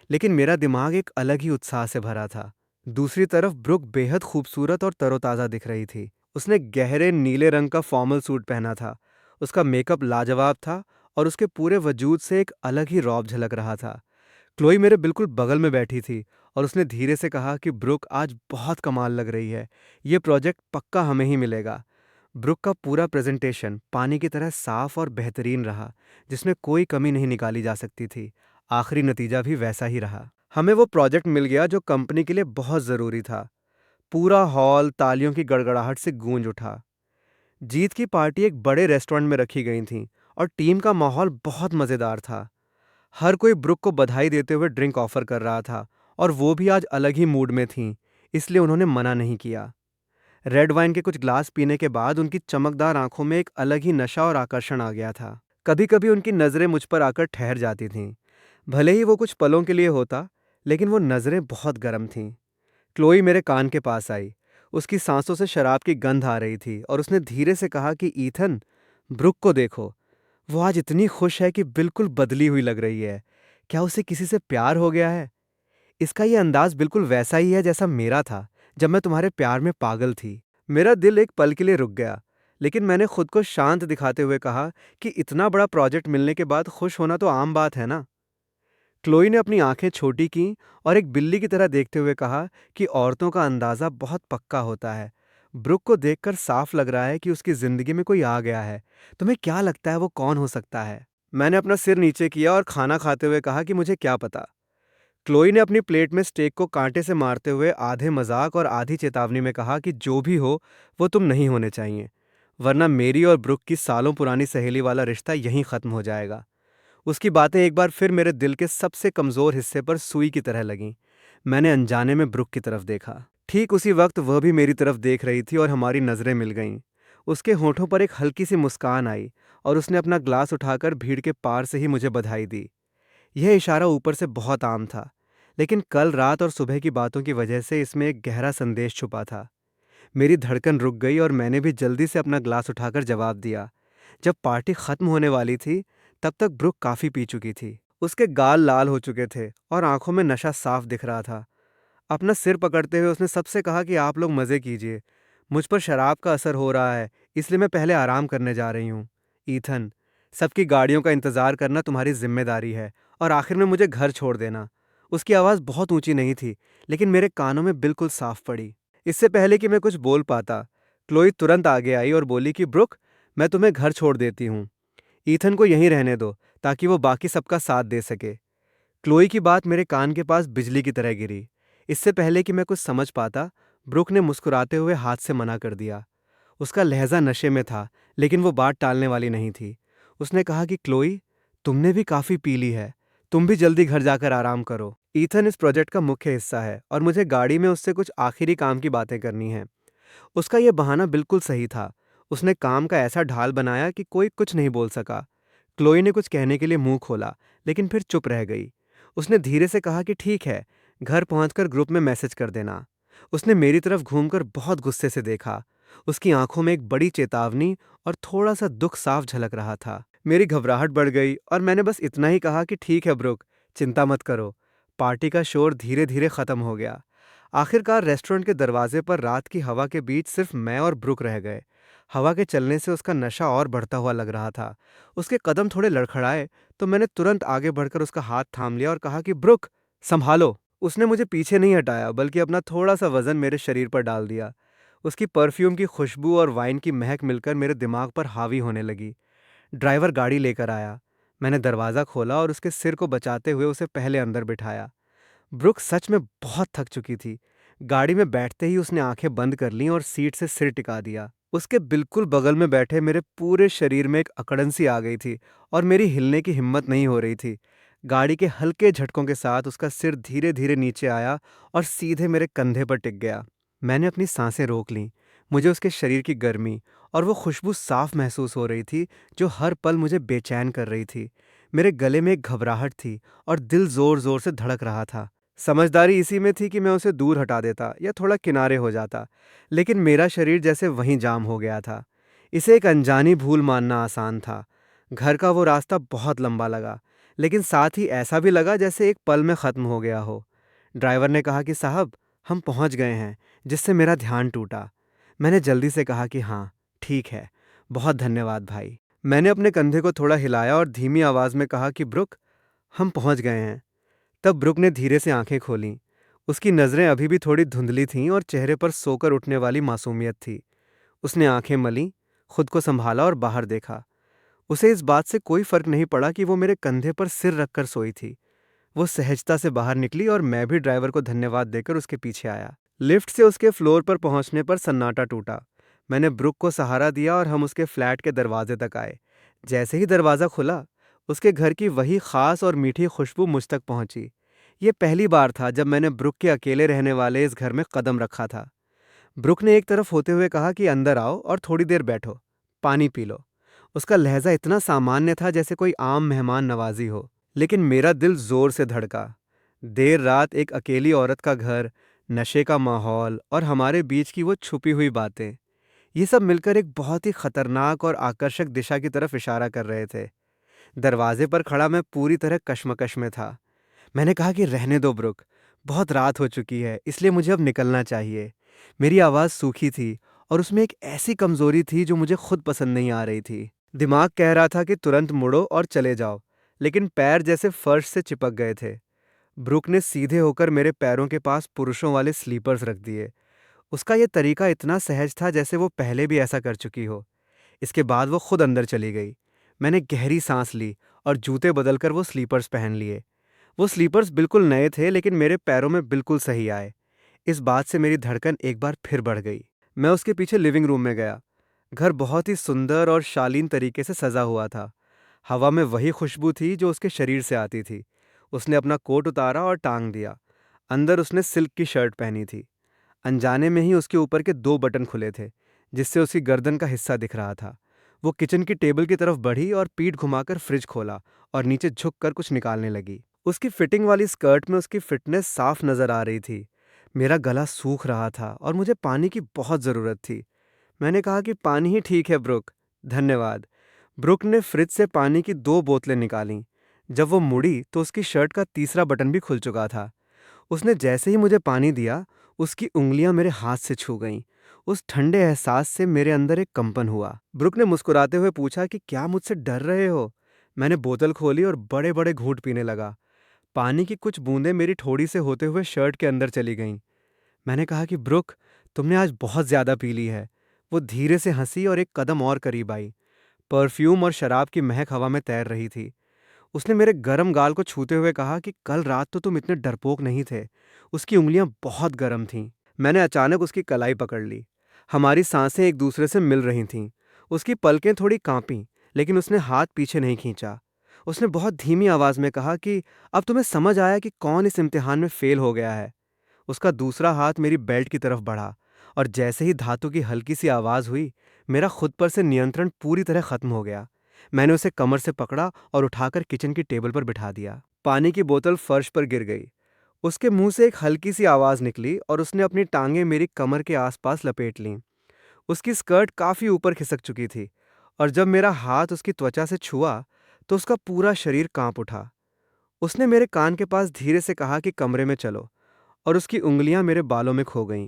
लेकिन मेरा दिमाग एक अलग ही उत्साह से भरा था। दूसरी तरफ ब्रुक बेहद खूबसूरत और तरोताज़ा दिख रही थी। उसने गहरे नीले रंग का फॉर्मल सूट पहना था। उसका मेकअप लाजवाब था और उसके पूरे वजूद से एक अलग ही रौब झलक रहा था। क्लोई मेरे बिल्कुल बगल में बैठी थी और उसने धीरे से कहा कि ब्रुक आज बहुत कमाल लग रही है। ये प्रोजेक्ट पक्का हमें ही मिलेगा। ब्रुक का पूरा प्रेजेंटेशन पानी की तरह साफ और बेहतरीन रहा, जिसमें कोई कमी नहीं निकाली जा सकती थी। आखिरी नतीजा भी वैसा ही रहा। हमें वो प्रोजेक्ट मिल गया जो कंपनी के लिए बहुत ज़रूरी था। पूरा हॉल तालियों की गड़गड़ाहट से गूंज उठा। जीत की पार्टी एक बड़े रेस्टोरेंट में रखी गई थी और टीम का माहौल बहुत मज़ेदार था। हर कोई ब्रुक को बधाई देते हुए ड्रिंक ऑफर कर रहा था और वो भी आज अलग ही मूड में थी, इसलिए उन्होंने मना नहीं किया। रेड वाइन के कुछ ग्लास पीने के बाद उनकी चमकदार आंखों में एक अलग ही नशा और आकर्षण आ गया था। कभी कभी उनकी नज़रें मुझ पर आकर ठहर जाती थीं। भले ही वो कुछ पलों के लिए होता, लेकिन वो नज़रें बहुत गर्म थीं। क्लोई मेरे कान के पास आई। उसकी सांसों से शराब की गंध आ रही थी और उसने धीरे से कहा कि ईथन, ब्रुक को देखो। वो आज इतनी खुश है कि बिल्कुल बदली हुई लग रही है। क्या उसे किसी से प्यार हो गया है? इसका ये अंदाज बिल्कुल वैसा ही है जैसा मेरा था जब मैं तुम्हारे प्यार में पागल थी। मेरा दिल एक पल के लिए रुक गया, लेकिन मैंने खुद को शांत दिखाते हुए कहा कि इतना बड़ा प्रोजेक्ट मिलने के बाद खुश होना तो आम बात है ना। क्लोई ने अपनी आंखें छोटी की और एक बिल्ली की तरह देखते हुए कहा कि औरतों का अंदाज़ा बहुत पक्का होता है। ब्रुक को देखकर साफ लग रहा है कि उसकी ज़िंदगी में कोई आ गया है। तुम्हें क्या लगता है वो कौन हो सकता है? मैंने अपना सिर नीचे किया और खाना खाते हुए कहा कि मुझे क्या पता। क्लोई ने अपनी प्लेट में स्टेक को कांटे से मारते हुए आधे मजाक और आधी चेतावनी में कहा कि जो भी हो वो तुम नहीं होने चाहिए, वरना मेरी और ब्रुक की सालों पुरानी सहेली वाला रिश्ता यहीं ख़त्म हो जाएगा। उसकी बातें एक बार फिर मेरे दिल के सबसे कमज़ोर हिस्से पर सुई की तरह लगीं। मैंने अनजाने में ब्रुक की तरफ देखा। ठीक उसी वक्त वह भी मेरी तरफ देख रही थी और हमारी नज़रें मिल गईं। उसके होठों पर एक हल्की सी मुस्कान आई और उसने अपना ग्लास उठाकर भीड़ के पार से ही मुझे बधाई दी। यह इशारा ऊपर से बहुत आम था, लेकिन कल रात और सुबह की बातों की वजह से इसमें एक गहरा संदेश छुपा था। मेरी धड़कन रुक गई और मैंने भी जल्दी से अपना ग्लास उठाकर जवाब दिया। जब पार्टी खत्म होने वाली थी, तब तक ब्रुक काफी पी चुकी थी। उसके गाल लाल हो चुके थे और आंखों में नशा साफ दिख रहा था। अपना सिर पकड़ते हुए उसने सबसे कहा कि आप लोग मजे कीजिए। मुझ पर शराब का असर हो रहा है, इसलिए मैं पहले आराम करने जा रही हूँ। ईथन, सबकी गाड़ियों का इंतजार करना तुम्हारी जिम्मेदारी है और आखिर में मुझे घर छोड़ देना। उसकी आवाज़ बहुत ऊंची नहीं थी, लेकिन मेरे कानों में बिल्कुल साफ पड़ी। इससे पहले कि मैं कुछ बोल पाता, क्लोई तुरंत आगे आई और बोली कि ब्रुक, मैं तुम्हें घर छोड़ देती हूँ। ईथन को यहीं रहने दो ताकि वो बाकी सबका साथ दे सके। क्लोई की बात मेरे कान के पास बिजली की तरह गिरी। इससे पहले कि मैं कुछ समझ पाता, ब्रुक ने मुस्कुराते हुए हाथ से मना कर दिया। उसका लहजा नशे में था, लेकिन वो बात टालने वाली नहीं थी। उसने कहा कि क्लोई, तुमने भी काफ़ी पी ली है। तुम भी जल्दी घर जाकर आराम करो। ईथन इस प्रोजेक्ट का मुख्य हिस्सा है और मुझे गाड़ी में उससे कुछ आखिरी काम की बातें करनी हैं। उसका यह बहाना बिल्कुल सही था। उसने काम का ऐसा ढाल बनाया कि कोई कुछ नहीं बोल सका। क्लोई ने कुछ कहने के लिए मुंह खोला, लेकिन फिर चुप रह गई। उसने धीरे से कहा कि ठीक है, घर पहुंचकर ग्रुप में मैसेज कर देना। उसने मेरी तरफ घूमकर बहुत गुस्से से देखा। उसकी आंखों में एक बड़ी चेतावनी और थोड़ा सा दुख साफ झलक रहा था। मेरी घबराहट बढ़ गई और मैंने बस इतना ही कहा कि ठीक है ब्रुक, चिंता मत करो। पार्टी का शोर धीरे धीरे खत्म हो गया। आखिरकार रेस्टोरेंट के दरवाजे पर रात की हवा के बीच सिर्फ मैं और ब्रुक रह गए। हवा के चलने से उसका नशा और बढ़ता हुआ लग रहा था। उसके कदम थोड़े लड़खड़ाए तो मैंने तुरंत आगे बढ़कर उसका हाथ थाम लिया और कहा कि ब्रुक, संभालो। उसने मुझे पीछे नहीं हटाया, बल्कि अपना थोड़ा सा वजन मेरे शरीर पर डाल दिया। उसकी परफ्यूम की खुशबू और वाइन की महक मिलकर मेरे दिमाग पर हावी होने लगी। ड्राइवर गाड़ी लेकर आया। मैंने दरवाज़ा खोला और उसके सिर को बचाते हुए उसे पहले अंदर बिठाया। ब्रुक सच में बहुत थक चुकी थी। गाड़ी में बैठते ही उसने आंखें बंद कर लीं और सीट से सिर टिका दिया। उसके बिल्कुल बगल में बैठे मेरे पूरे शरीर में एक अकड़न सी आ गई थी और मेरी हिलने की हिम्मत नहीं हो रही थी। गाड़ी के हल्के झटकों के साथ उसका सिर धीरे धीरे नीचे आया और सीधे मेरे कंधे पर टिक गया। मैंने अपनी सांसें रोक लीं। मुझे उसके शरीर की गर्मी और वो खुशबू साफ महसूस हो रही थी, जो हर पल मुझे बेचैन कर रही थी। मेरे गले में एक घबराहट थी और दिल जोर जोर से धड़क रहा था। समझदारी इसी में थी कि मैं उसे दूर हटा देता या थोड़ा किनारे हो जाता, लेकिन मेरा शरीर जैसे वहीं जाम हो गया था। इसे एक अनजानी भूल मानना आसान था। घर का वो रास्ता बहुत लंबा लगा, लेकिन साथ ही ऐसा भी लगा जैसे एक पल में ख़त्म हो गया हो। ड्राइवर ने कहा कि साहब, हम पहुंच गए हैं, जिससे मेरा ध्यान टूटा। मैंने जल्दी से कहा कि हाँ, ठीक है, बहुत धन्यवाद भाई। मैंने अपने कंधे को थोड़ा हिलाया और धीमी आवाज़ में कहा कि ब्रुक, हम पहुंच गए हैं। तब ब्रुक ने धीरे से आंखें खोलीं। उसकी नज़रें अभी भी थोड़ी धुंधली थीं और चेहरे पर सोकर उठने वाली मासूमियत थी। उसने आंखें मलीं, खुद को संभाला और बाहर देखा। उसे इस बात से कोई फर्क नहीं पड़ा कि वो मेरे कंधे पर सिर रखकर सोई थी। वो सहजता से बाहर निकली और मैं भी ड्राइवर को धन्यवाद देकर उसके पीछे आया। लिफ्ट से उसके फ्लोर पर पहुंचने पर सन्नाटा टूटा। मैंने ब्रुक को सहारा दिया और हम उसके फ्लैट के दरवाजे तक आए। जैसे ही दरवाज़ा खुला, उसके घर की वही खास और मीठी खुशबू मुझ तक पहुंची। ये पहली बार था जब मैंने ब्रुक के अकेले रहने वाले इस घर में कदम रखा था। ब्रुक ने एक तरफ होते हुए कहा कि अंदर आओ और थोड़ी देर बैठो, पानी पी लो। उसका लहजा इतना सामान्य था जैसे कोई आम मेहमान नवाजी हो। लेकिन मेरा दिल जोर से धड़का। देर रात एक अकेली औरत का घर, नशे का माहौल और हमारे बीच की वो छुपी हुई बातें, ये सब मिलकर एक बहुत ही खतरनाक और आकर्षक दिशा की तरफ इशारा कर रहे थे। दरवाजे पर खड़ा मैं पूरी तरह कश्मकश में था। मैंने कहा कि रहने दो ब्रुक, बहुत रात हो चुकी है, इसलिए मुझे अब निकलना चाहिए। मेरी आवाज़ सूखी थी और उसमें एक ऐसी कमज़ोरी थी जो मुझे खुद पसंद नहीं आ रही थी। दिमाग कह रहा था कि तुरंत मुड़ो और चले जाओ, लेकिन पैर जैसे फर्श से चिपक गए थे। ब्रुक ने सीधे होकर मेरे पैरों के पास पुरुषों वाले स्लीपर्स रख दिए। उसका ये तरीका इतना सहज था जैसे वो पहले भी ऐसा कर चुकी हो। इसके बाद वो खुद अंदर चली गई। मैंने गहरी सांस ली और जूते बदलकर वो स्लीपर्स पहन लिए। वो स्लीपर्स बिल्कुल नए थे लेकिन मेरे पैरों में बिल्कुल सही आए। इस बात से मेरी धड़कन एक बार फिर बढ़ गई। मैं उसके पीछे लिविंग रूम में गया। घर बहुत ही सुंदर और शालीन तरीके से सजा हुआ था। हवा में वही खुशबू थी जो उसके शरीर से आती थी। उसने अपना कोट उतारा और टांग दिया। अंदर उसने सिल्क की शर्ट पहनी थी। अनजाने में ही उसके ऊपर के 2 बटन खुले थे, जिससे उसकी गर्दन का हिस्सा दिख रहा था। वो किचन की टेबल की तरफ बढ़ी और पीठ घुमाकर फ्रिज खोला और नीचे झुककर कुछ निकालने लगी। उसकी फिटिंग वाली स्कर्ट में उसकी फिटनेस साफ नजर आ रही थी। मेरा गला सूख रहा था और मुझे पानी की बहुत ज़रूरत थी। मैंने कहा कि पानी ही ठीक है ब्रुक, धन्यवाद। ब्रुक ने फ्रिज से पानी की 2 बोतलें निकालीं। जब वो मुड़ी तो उसकी शर्ट का तीसरा बटन भी खुल चुका था। उसने जैसे ही मुझे पानी दिया, उसकी उंगलियां मेरे हाथ से छू गईं। उस ठंडे एहसास से मेरे अंदर एक कंपन हुआ। ब्रुक ने मुस्कुराते हुए पूछा कि क्या मुझसे डर रहे हो? मैंने बोतल खोली और बड़े बड़े घूंट पीने लगा। पानी की कुछ बूंदें मेरी ठोड़ी से होते हुए शर्ट के अंदर चली गईं। मैंने कहा कि ब्रुक, तुमने आज बहुत ज्यादा पी ली है। वो धीरे से हंसी और एक कदम और करीब आई। परफ्यूम और शराब की महक हवा में तैर रही थी। उसने मेरे गर्म गाल को छूते हुए कहा कि कल रात तो तुम इतने डरपोक नहीं थे। उसकी उंगलियां बहुत गर्म थीं। मैंने अचानक उसकी कलाई पकड़ ली। हमारी सांसें एक दूसरे से मिल रही थीं। उसकी पलकें थोड़ी कांपीं, लेकिन उसने हाथ पीछे नहीं खींचा। उसने बहुत धीमी आवाज में कहा कि अब तुम्हें समझ आया कि कौन इस इम्तिहान में फेल हो गया है। उसका दूसरा हाथ मेरी बेल्ट की तरफ बढ़ा और जैसे ही धातु की हल्की सी आवाज हुई, मेरा खुद पर से नियंत्रण पूरी तरह खत्म हो गया। मैंने उसे कमर से पकड़ा और उठाकर किचन की टेबल पर बिठा दिया। पानी की बोतल फर्श पर गिर गई। उसके मुंह से एक हल्की सी आवाज निकली और उसने अपनी टांगें मेरी कमर के आसपास लपेट लीं। उसकी स्कर्ट काफी ऊपर खिसक चुकी थी और जब मेरा हाथ उसकी त्वचा से छुआ तो उसका पूरा शरीर कांप उठा। उसने मेरे कान के पास धीरे से कहा कि कमरे में चलो, और उसकी उंगलियां मेरे बालों में खो गईं।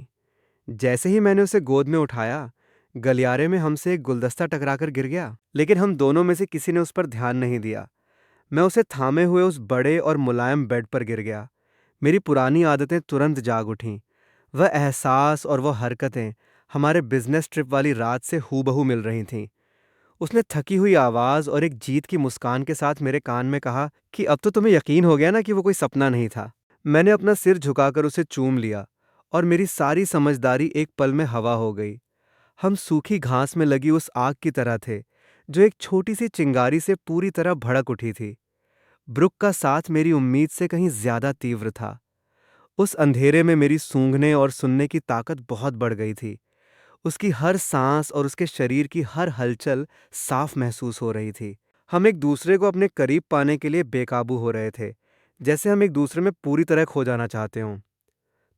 जैसे ही मैंने उसे गोद में उठाया, गलियारे में हमसे एक गुलदस्ता टकराकर गिर गया, लेकिन हम दोनों में से किसी ने उस पर ध्यान नहीं दिया। मैं उसे थामे हुए उस बड़े और मुलायम बेड पर गिर गया। मेरी पुरानी आदतें तुरंत जाग उठीं। वह एहसास और वह हरकतें हमारे बिजनेस ट्रिप वाली रात से हूबहू मिल रही थीं। उसने थकी हुई आवाज़ और एक जीत की मुस्कान के साथ मेरे कान में कहा कि अब तो तुम्हें यकीन हो गया ना कि वो कोई सपना नहीं था। मैंने अपना सिर झुकाकर उसे चूम लिया और मेरी सारी समझदारी एक पल में हवा हो गई। हम सूखी घास में लगी उस आग की तरह थे, जो एक छोटी सी चिंगारी से पूरी तरह भड़क उठी थी। ब्रुक का साथ मेरी उम्मीद से कहीं ज्यादा तीव्र था। उस अंधेरे में मेरी सूंघने और सुनने की ताकत बहुत बढ़ गई थी। उसकी हर सांस और उसके शरीर की हर हलचल साफ महसूस हो रही थी। हम एक दूसरे को अपने करीब पाने के लिए बेकाबू हो रहे थे, जैसे हम एक दूसरे में पूरी तरह खो जाना चाहते हों।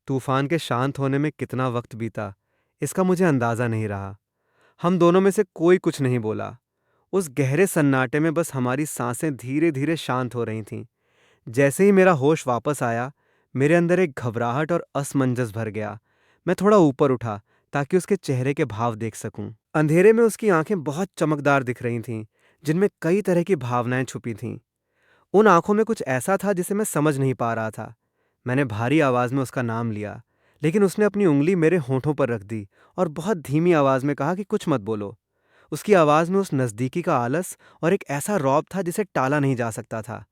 तूफान के शांत होने में कितना वक्त बीता, इसका मुझे अंदाजा नहीं रहा। हम दोनों में से कोई कुछ नहीं बोला। उस गहरे सन्नाटे में बस हमारी सांसें धीरे धीरे शांत हो रही थीं। जैसे ही मेरा होश वापस आया, मेरे अंदर एक घबराहट और असमंजस भर गया। मैं थोड़ा ऊपर उठा ताकि उसके चेहरे के भाव देख सकूं। अंधेरे में उसकी आंखें बहुत चमकदार दिख रही थीं, जिनमें कई तरह की भावनाएं छुपी थीं। उन आंखों में कुछ ऐसा था जिसे मैं समझ नहीं पा रहा था। मैंने भारी आवाज में उसका नाम लिया, लेकिन उसने अपनी उंगली मेरे होठों पर रख दी और बहुत धीमी आवाज में कहा कि कुछ मत बोलो। उसकी आवाज में उस नजदीकी का आलस और एक ऐसा रौब था जिसे टाला नहीं जा सकता था।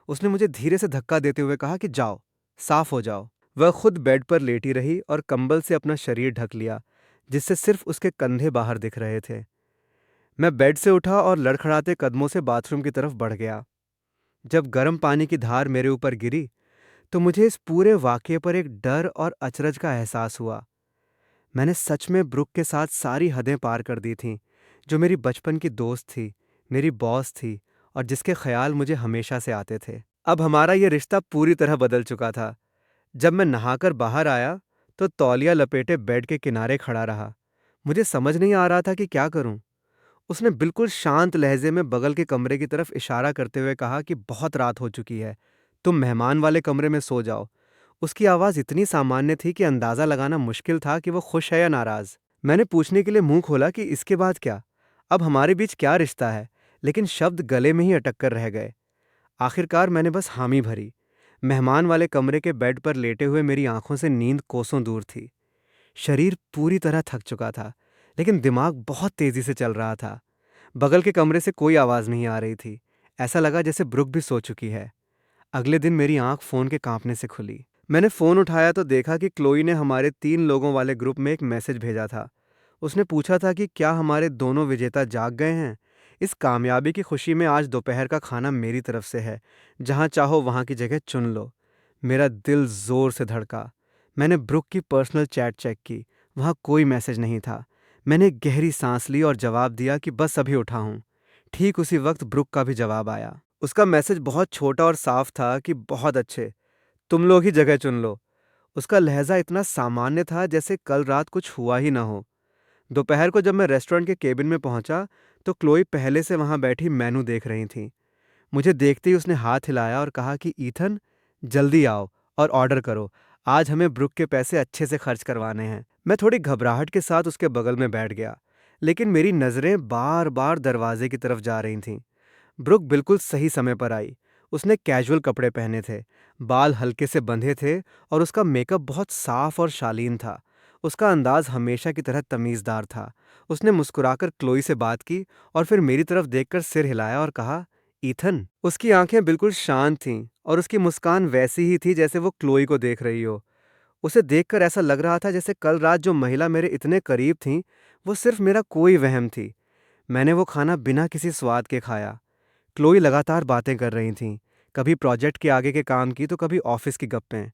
उसने मुझे धीरे से धक्का देते हुए कहा कि जाओ, साफ हो जाओ। वह खुद बेड पर लेटी रही और कंबल से अपना शरीर ढक लिया, जिससे सिर्फ उसके कंधे बाहर दिख रहे थे। मैं बेड से उठा और लड़खड़ाते कदमों से बाथरूम की तरफ बढ़ गया। जब गर्म पानी की धार मेरे ऊपर गिरी तो मुझे इस पूरे वाकये पर एक डर और अचरज का एहसास हुआ। मैंने सच में ब्रुक के साथ सारी हदें पार कर दी थीं, जो मेरी बचपन की दोस्त थी, मेरी बॉस थी और जिसके ख्याल मुझे हमेशा से आते थे। अब हमारा ये रिश्ता पूरी तरह बदल चुका था। जब मैं नहाकर बाहर आया तो तौलिया लपेटे बेड के किनारे खड़ा रहा। मुझे समझ नहीं आ रहा था कि क्या करूं। उसने बिल्कुल शांत लहजे में बगल के कमरे की तरफ इशारा करते हुए कहा कि बहुत रात हो चुकी है, तुम मेहमान वाले कमरे में सो जाओ। उसकी आवाज़ इतनी सामान्य थी कि अंदाज़ा लगाना मुश्किल था कि वो खुश है या नाराज़। मैंने पूछने के लिए मुंह खोला कि इसके बाद क्या? अब हमारे बीच क्या रिश्ता है? लेकिन शब्द गले में ही अटक कर रह गए। आखिरकार मैंने बस हामी भरी। मेहमान वाले कमरे के बेड पर लेटे हुए मेरी आंखों से नींद कोसों दूर थी। शरीर पूरी तरह थक चुका था, लेकिन दिमाग बहुत तेज़ी से चल रहा था। बगल के कमरे से कोई आवाज़ नहीं आ रही थी। ऐसा लगा जैसे ब्रुक भी सो चुकी है। अगले दिन मेरी आंख फ़ोन के कांपने से खुली। मैंने फ़ोन उठाया तो देखा कि क्लोई ने हमारे 3 लोगों वाले ग्रुप में एक मैसेज भेजा था। उसने पूछा था कि क्या हमारे दोनों विजेता जाग गए हैं। इस कामयाबी की खुशी में आज दोपहर का खाना मेरी तरफ से है। जहाँ चाहो वहाँ की जगह चुन लो। मेरा दिल ज़ोर से धड़का। मैंने ब्रुक की पर्सनल चैट चेक की। वहाँ कोई मैसेज नहीं था। मैंने एक गहरी सांस ली और जवाब दिया कि बस अभी उठा हूँ। ठीक उसी वक्त ब्रुक का भी जवाब आया। उसका मैसेज बहुत छोटा और साफ था कि बहुत अच्छे, तुम लोग ही जगह चुन लो। उसका लहजा इतना सामान्य था जैसे कल रात कुछ हुआ ही ना हो। दोपहर को जब मैं रेस्टोरेंट के केबिन में पहुंचा तो क्लोई पहले से वहां बैठी मेनू देख रही थी। मुझे देखते ही उसने हाथ हिलाया और कहा कि ईथन, जल्दी आओ और ऑर्डर करो। आज हमें ब्रुक के पैसे अच्छे से खर्च करवाने हैं। मैं थोड़ी घबराहट के साथ उसके बगल में बैठ गया, लेकिन मेरी नज़रें बार बार दरवाजे की तरफ जा रही थीं। ब्रुक बिल्कुल सही समय पर आई। उसने कैजुअल कपड़े पहने थे, बाल हल्के से बंधे थे और उसका मेकअप बहुत साफ और शालीन था। उसका अंदाज हमेशा की तरह तमीज़दार था। उसने मुस्कुराकर क्लोई से बात की और फिर मेरी तरफ देखकर सिर हिलाया और कहा, ईथन। उसकी आंखें बिल्कुल शांत थीं और उसकी मुस्कान वैसी ही थी जैसे वो क्लोई को देख रही हो। उसे देखकर ऐसा लग रहा था जैसे कल रात जो महिला मेरे इतने करीब थी, वो सिर्फ मेरा कोई वहम थी। मैंने वो खाना बिना किसी स्वाद के खाया। क्लोई लगातार बातें कर रही थीं, कभी प्रोजेक्ट के आगे के काम की तो कभी ऑफिस की गप्पें।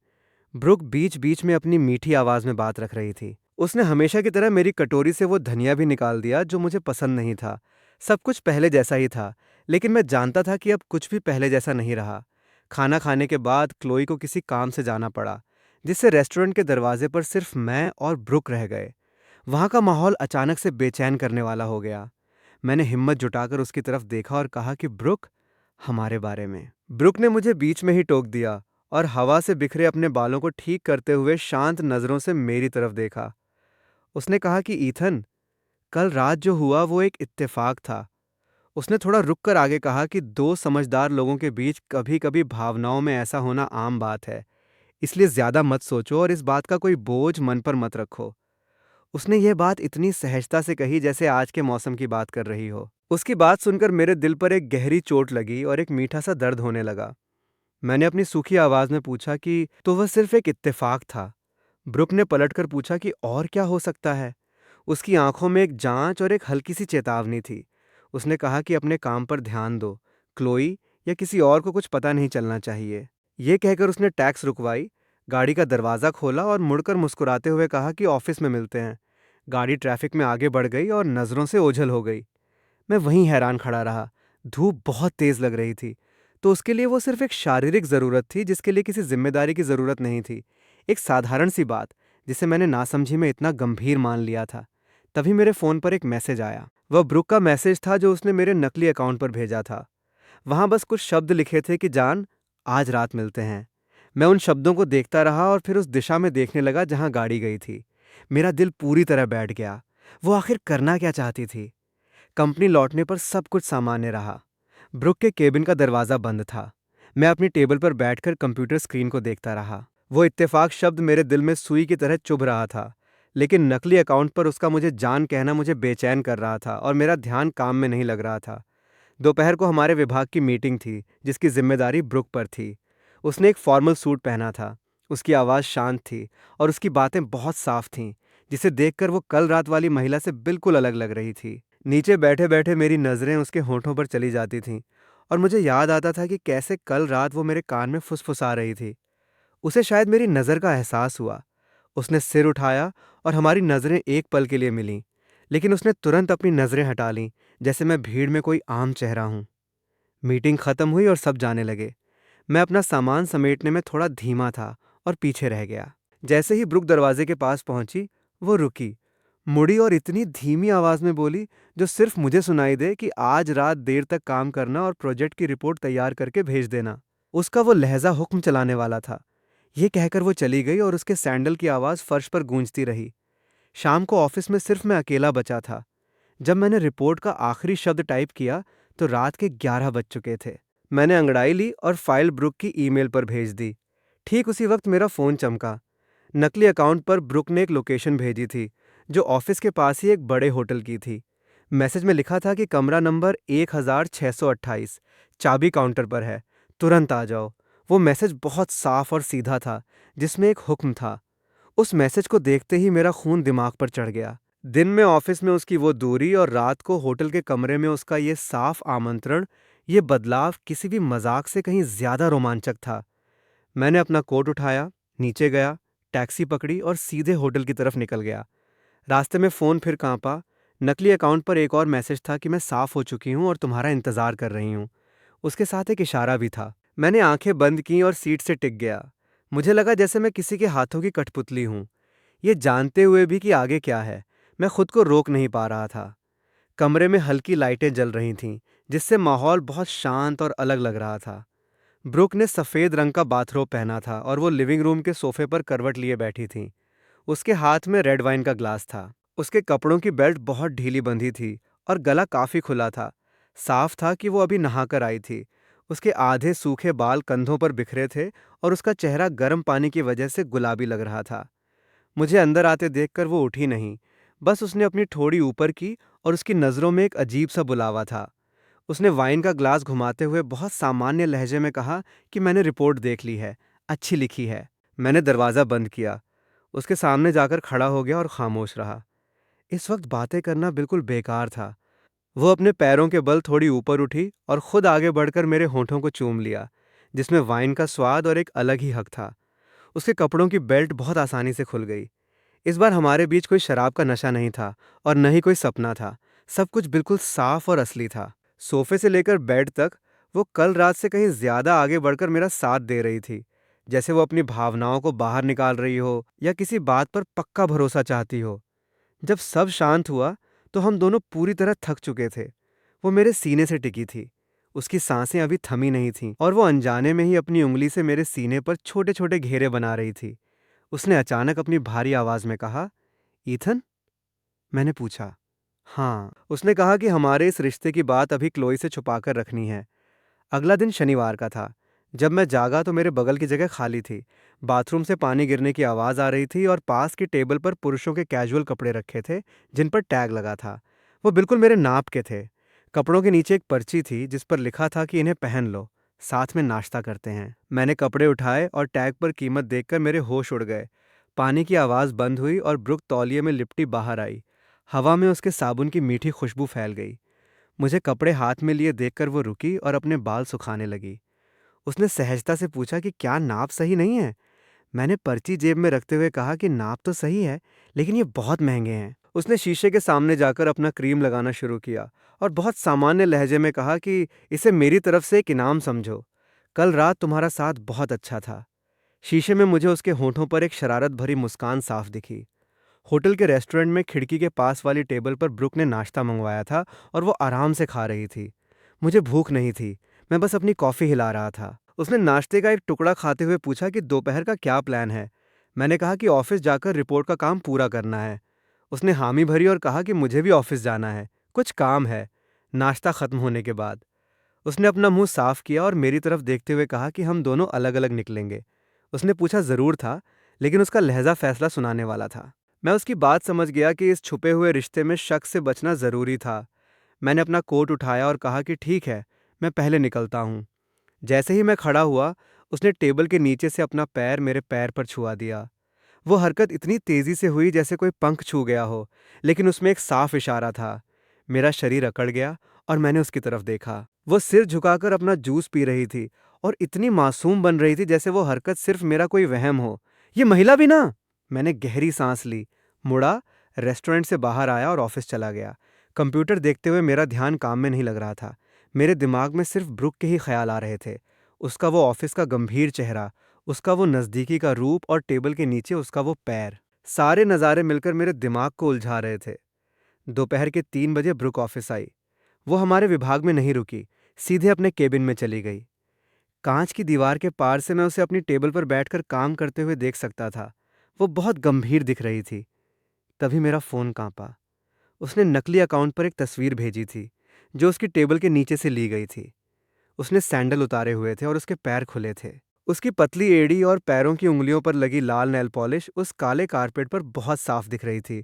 ब्रुक बीच बीच में अपनी मीठी आवाज में बात रख रही थी। उसने हमेशा की तरह मेरी कटोरी से वो धनिया भी निकाल दिया जो मुझे पसंद नहीं था। सब कुछ पहले जैसा ही था, लेकिन मैं जानता था कि अब कुछ भी पहले जैसा नहीं रहा। खाना खाने के बाद क्लोई को किसी काम से जाना पड़ा, जिससे रेस्टोरेंट के दरवाजे पर सिर्फ मैं और ब्रुक रह गए। वहाँ का माहौल अचानक से बेचैन करने वाला हो गया। मैंने हिम्मत जुटाकर उसकी तरफ देखा और कहा कि ब्रुक, हमारे बारे में। ब्रुक ने मुझे बीच में ही टोक दिया और हवा से बिखरे अपने बालों को ठीक करते हुए शांत नजरों से मेरी तरफ देखा। उसने कहा कि ईथन, कल रात जो हुआ वो एक इत्तेफाक था। उसने थोड़ा रुक कर आगे कहा कि दो समझदार लोगों के बीच कभी कभी भावनाओं में ऐसा होना आम बात है। इसलिए ज्यादा मत सोचो और इस बात का कोई बोझ मन पर मत रखो। उसने ये बात इतनी सहजता से कही जैसे आज के मौसम की बात कर रही हो। उसकी बात सुनकर मेरे दिल पर एक गहरी चोट लगी और एक मीठा सा दर्द होने लगा। मैंने अपनी सूखी आवाज में पूछा कि तो वह सिर्फ एक इत्तेफाक था। ब्रुक ने पलटकर पूछा कि और क्या हो सकता है। उसकी आंखों में एक जांच और एक हल्की सी चेतावनी थी। उसने कहा कि अपने काम पर ध्यान दो, क्लोई या किसी और को कुछ पता नहीं चलना चाहिए। ये कहकर उसने टैक्स रुकवाई, गाड़ी का दरवाज़ा खोला और मुड़कर मुस्कुराते हुए कहा कि ऑफिस में मिलते हैं। गाड़ी ट्रैफिक में आगे बढ़ गई और नज़रों से ओझल हो गई। मैं वहीं हैरान खड़ा रहा। धूप बहुत तेज़ लग रही थी, तो उसके लिए वो सिर्फ एक शारीरिक ज़रूरत थी जिसके लिए किसी जिम्मेदारी की ज़रूरत नहीं थी। एक साधारण सी बात जिसे मैंने नासमझी में इतना गंभीर मान लिया था। तभी मेरे फ़ोन पर एक मैसेज आया। वह ब्रुक का मैसेज था जो उसने मेरे नकली अकाउंट पर भेजा था। वहाँ बस कुछ शब्द लिखे थे कि जान, आज रात मिलते हैं। मैं उन शब्दों को देखता रहा और फिर उस दिशा में देखने लगा जहाँ गाड़ी गई थी। मेरा दिल पूरी तरह बैठ गया। वो आखिर करना क्या चाहती थी? कंपनी लौटने पर सब कुछ सामान्य रहा। ब्रुक के केबिन का दरवाज़ा बंद था। मैं अपनी टेबल पर बैठकर कंप्यूटर स्क्रीन को देखता रहा। वो इत्तेफाक शब्द मेरे दिल में सुई की तरह चुभ रहा था, लेकिन नकली अकाउंट पर उसका मुझे जान कहना मुझे बेचैन कर रहा था और मेरा ध्यान काम में नहीं लग रहा था। दोपहर को हमारे विभाग की मीटिंग थी, जिसकी जिम्मेदारी ब्रुक पर थी। उसने एक फॉर्मल सूट पहना था। उसकी आवाज़ शांत थी और उसकी बातें बहुत साफ थीं, जिसे देखकर वो कल रात वाली महिला से बिल्कुल अलग लग रही थी। नीचे बैठे बैठे मेरी नज़रें उसके होठों पर चली जाती थीं और मुझे याद आता था कि कैसे कल रात वो मेरे कान में फुसफुसा रही थी। उसे शायद मेरी नज़र का एहसास हुआ। उसने सिर उठाया और हमारी नज़रें एक पल के लिए मिलीं, लेकिन उसने तुरंत अपनी नज़रें हटा लीं, जैसे मैं भीड़ में कोई आम चेहरा हूँ। मीटिंग खत्म हुई और सब जाने लगे। मैं अपना सामान समेटने में थोड़ा धीमा था और पीछे रह गया। जैसे ही ब्रुक दरवाजे के पास पहुंची, वो रुकी, मुड़ी और इतनी धीमी आवाज में बोली जो सिर्फ मुझे सुनाई दे कि आज रात देर तक काम करना और प्रोजेक्ट की रिपोर्ट तैयार करके भेज देना। उसका वो लहजा हुक्म चलाने वाला था। ये कहकर वो चली गई और उसके सैंडल की आवाज फर्श पर गूंजती रही। शाम को ऑफिस में सिर्फ मैं अकेला बचा था। जब मैंने रिपोर्ट का आखिरी शब्द टाइप किया तो रात के 11 बज चुके थे। मैंने अंगड़ाई ली और फाइल ब्रुक की ईमेल पर भेज दी। ठीक उसी वक्त मेरा फ़ोन चमका। नकली अकाउंट पर ब्रुक ने एक लोकेशन भेजी थी, जो ऑफिस के पास ही एक बड़े होटल की थी। मैसेज में लिखा था कि कमरा नंबर 1628, चाबी काउंटर पर है, तुरंत आ जाओ। वो मैसेज बहुत साफ और सीधा था, जिसमें एक हुक्म था। उस मैसेज को देखते ही मेरा खून दिमाग पर चढ़ गया। दिन में ऑफिस में उसकी वो दूरी और रात को होटल के कमरे में उसका ये साफ आमंत्रण, ये बदलाव किसी भी मजाक से कहीं ज्यादा रोमांचक था। मैंने अपना कोट उठाया, नीचे गया, टैक्सी पकड़ी और सीधे होटल की तरफ निकल गया। रास्ते में फ़ोन फिर कांपा। नकली अकाउंट पर एक और मैसेज था कि मैं साफ हो चुकी हूँ और तुम्हारा इंतज़ार कर रही हूँ। उसके साथ एक इशारा भी था। मैंने आंखें बंद की और सीट से टिक गया। मुझे लगा जैसे मैं किसी के हाथों की कठपुतली हूँ। ये जानते हुए भी कि आगे क्या है, मैं खुद को रोक नहीं पा रहा था। कमरे में हल्की लाइटें जल रही थीं, जिससे माहौल बहुत शांत और अलग लग रहा था। ब्रुक ने सफ़ेद रंग का बाथरोब पहना था और वो लिविंग रूम के सोफे पर करवट लिए बैठी थी। उसके हाथ में रेड वाइन का ग्लास था। उसके कपड़ों की बेल्ट बहुत ढीली बंधी थी और गला काफी खुला था। साफ था कि वो अभी नहाकर आई थी। उसके आधे सूखे बाल कंधों पर बिखरे थे और उसका चेहरा गर्म पानी की वजह से गुलाबी लग रहा था। मुझे अंदर आते देखकर वो उठी नहीं, बस उसने अपनी ठोड़ी ऊपर की और उसकी नज़रों में एक अजीब सा बुलावा था। उसने वाइन का ग्लास घुमाते हुए बहुत सामान्य लहजे में कहा कि मैंने रिपोर्ट देख ली है, अच्छी लिखी है। मैंने दरवाज़ा बंद किया, उसके सामने जाकर खड़ा हो गया और खामोश रहा। इस वक्त बातें करना बिल्कुल बेकार था। वो अपने पैरों के बल थोड़ी ऊपर उठी और खुद आगे बढ़कर मेरे होठों को चूम लिया, जिसमें वाइन का स्वाद और एक अलग ही हक था। उसके कपड़ों की बेल्ट बहुत आसानी से खुल गई। इस बार हमारे बीच कोई शराब का नशा नहीं था और न ही कोई सपना था। सब कुछ बिल्कुल साफ और असली था। सोफे से लेकर बेड तक वो कल रात से कहीं ज्यादा आगे बढ़कर मेरा साथ दे रही थी, जैसे वो अपनी भावनाओं को बाहर निकाल रही हो या किसी बात पर पक्का भरोसा चाहती हो। जब सब शांत हुआ तो हम दोनों पूरी तरह थक चुके थे। वो मेरे सीने से टिकी थी। उसकी सांसें अभी थमी नहीं थीं और वो अनजाने में ही अपनी उंगली से मेरे सीने पर छोटे छोटे घेरे बना रही थी। उसने अचानक अपनी भारी आवाज में कहा, ईथन? मैंने पूछा। हाँ। उसने कहा कि हमारे इस रिश्ते की बात अभी क्लोई से छुपाकर रखनी है। अगला दिन शनिवार का था। जब मैं जागा तो मेरे बगल की जगह खाली थी। बाथरूम से पानी गिरने की आवाज़ आ रही थी और पास की टेबल पर पुरुषों के कैजुअल कपड़े रखे थे, जिन पर टैग लगा था। वो बिल्कुल मेरे नाप के थे। कपड़ों के नीचे एक पर्ची थी जिस पर लिखा था कि इन्हें पहन लो, साथ में नाश्ता करते हैं। मैंने कपड़े उठाए और टैग पर कीमत देखकर मेरे होश उड़ गए। पानी की आवाज़ बंद हुई और ब्रुक तौलिए में लिपटी बाहर आई। हवा में उसके साबुन की मीठी खुशबू फैल गई। मुझे कपड़े हाथ में लिए देखकर वो रुकी और अपने बाल सुखाने लगी। उसने सहजता से पूछा कि क्या नाप सही नहीं है। मैंने पर्ची जेब में रखते हुए कहा कि नाप तो सही है, लेकिन ये बहुत महंगे हैं। उसने शीशे के सामने जाकर अपना क्रीम लगाना शुरू किया और बहुत सामान्य लहजे में कहा कि इसे मेरी तरफ से एक इनाम समझो। कल रात तुम्हारा साथ बहुत अच्छा था। शीशे में मुझे उसके होठों पर एक शरारत भरी मुस्कान साफ दिखी। होटल के रेस्टोरेंट में खिड़की के पास वाली टेबल पर ब्रुक ने नाश्ता मंगवाया था और वो आराम से खा रही थी। मुझे भूख नहीं थी, मैं बस अपनी कॉफ़ी हिला रहा था। उसने नाश्ते का एक टुकड़ा खाते हुए पूछा कि दोपहर का क्या प्लान है। मैंने कहा कि ऑफिस जाकर रिपोर्ट का काम पूरा करना है। उसने हामी भरी और कहा कि मुझे भी ऑफिस जाना है, कुछ काम है। नाश्ता खत्म होने के बाद उसने अपना मुंह साफ किया और मेरी तरफ देखते हुए कहा कि हम दोनों अलग अलग निकलेंगे। उसने पूछा ज़रूर था, लेकिन उसका लहजा फैसला सुनाने वाला था। मैं उसकी बात समझ गया कि इस छुपे हुए रिश्ते में शक से बचना ज़रूरी था। मैंने अपना कोट उठाया और कहा कि ठीक है, मैं पहले निकलता हूँ। जैसे ही मैं खड़ा हुआ, उसने टेबल के नीचे से अपना पैर मेरे पैर पर छुआ दिया। वो हरकत इतनी तेजी से हुई जैसे कोई पंख छू गया हो, लेकिन उसमें एक साफ इशारा था। मेरा शरीर अकड़ गया और मैंने उसकी तरफ देखा। वो सिर झुकाकर अपना जूस पी रही थी और इतनी मासूम बन रही थी जैसे वो हरकत सिर्फ मेरा कोई वहम हो। ये महिला भी ना। मैंने गहरी सांस ली, मुड़ा, रेस्टोरेंट से बाहर आया और ऑफिस चला गया। कंप्यूटर देखते हुए मेरा ध्यान काम में नहीं लग रहा था। मेरे दिमाग में सिर्फ ब्रुक के ही ख्याल आ रहे थे। उसका वो ऑफिस का गंभीर चेहरा, उसका वो नज़दीकी का रूप और टेबल के नीचे उसका वो पैर। सारे नज़ारे मिलकर मेरे दिमाग को उलझा रहे थे। दोपहर के 3 बजे ब्रुक ऑफिस आई। वो हमारे विभाग में नहीं रुकी, सीधे अपने केबिन में चली गई। कांच की दीवार के पार से मैं उसे अपनी टेबल पर बैठकर काम करते हुए देख सकता था। वो बहुत गंभीर दिख रही थी। तभी मेरा फ़ोन कांपा। उसने नकली अकाउंट पर एक तस्वीर भेजी थी, जो उसकी टेबल के नीचे से ली गई थी। उसने सैंडल उतारे हुए थे और उसके पैर खुले थे। उसकी पतली एड़ी और पैरों की उंगलियों पर लगी लाल नेल पॉलिश उस काले कारपेट पर बहुत साफ दिख रही थी।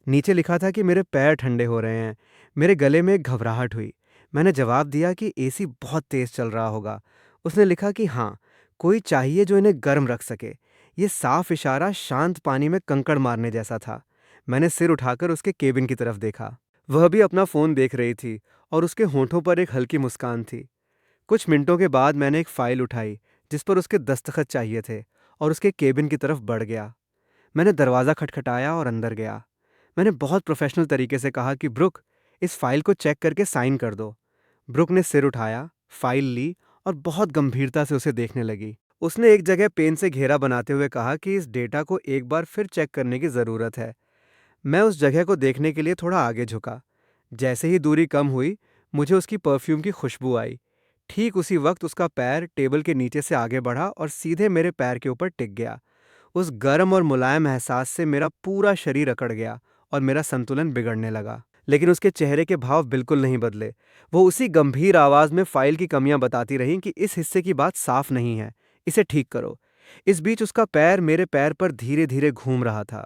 नीचे लिखा था कि मेरे पैर ठंडे हो रहे हैं। मेरे गले में एक घबराहट हुई। मैंने जवाब दिया कि एसी बहुत तेज चल रहा होगा। उसने लिखा कि हाँ, कोई चाहिए जो इन्हें गर्म रख सके। ये साफ इशारा शांत पानी में कंकड़ मारने जैसा था। मैंने सिर उठाकर उसके केबिन की तरफ देखा। वह भी अपना फ़ोन देख रही थी और उसके होंठों पर एक हल्की मुस्कान थी। कुछ मिनटों के बाद मैंने एक फ़ाइल उठाई जिस पर उसके दस्तखत चाहिए थे और उसके केबिन की तरफ बढ़ गया। मैंने दरवाज़ा खटखटाया और अंदर गया। मैंने बहुत प्रोफेशनल तरीके से कहा कि ब्रुक, इस फाइल को चेक करके साइन कर दो। ब्रुक ने सिर उठाया, फाइल ली और बहुत गंभीरता से उसे देखने लगी। उसने एक जगह पेन से घेरा बनाते हुए कहा कि इस डेटा को एक बार फिर चेक करने की ज़रूरत है। मैं उस जगह को देखने के लिए थोड़ा आगे झुका। जैसे ही दूरी कम हुई, मुझे उसकी परफ्यूम की खुशबू आई। ठीक उसी वक्त उसका पैर टेबल के नीचे से आगे बढ़ा और सीधे मेरे पैर के ऊपर टिक गया। उस गर्म और मुलायम एहसास से मेरा पूरा शरीर अकड़ गया और मेरा संतुलन बिगड़ने लगा। लेकिन उसके चेहरे के भाव बिल्कुल नहीं बदले। वो उसी गंभीर आवाज़ में फाइल की कमियां बताती रहीं कि इस हिस्से की बात साफ नहीं है, इसे ठीक करो। इस बीच उसका पैर मेरे पैर पर धीरे धीरे घूम रहा था।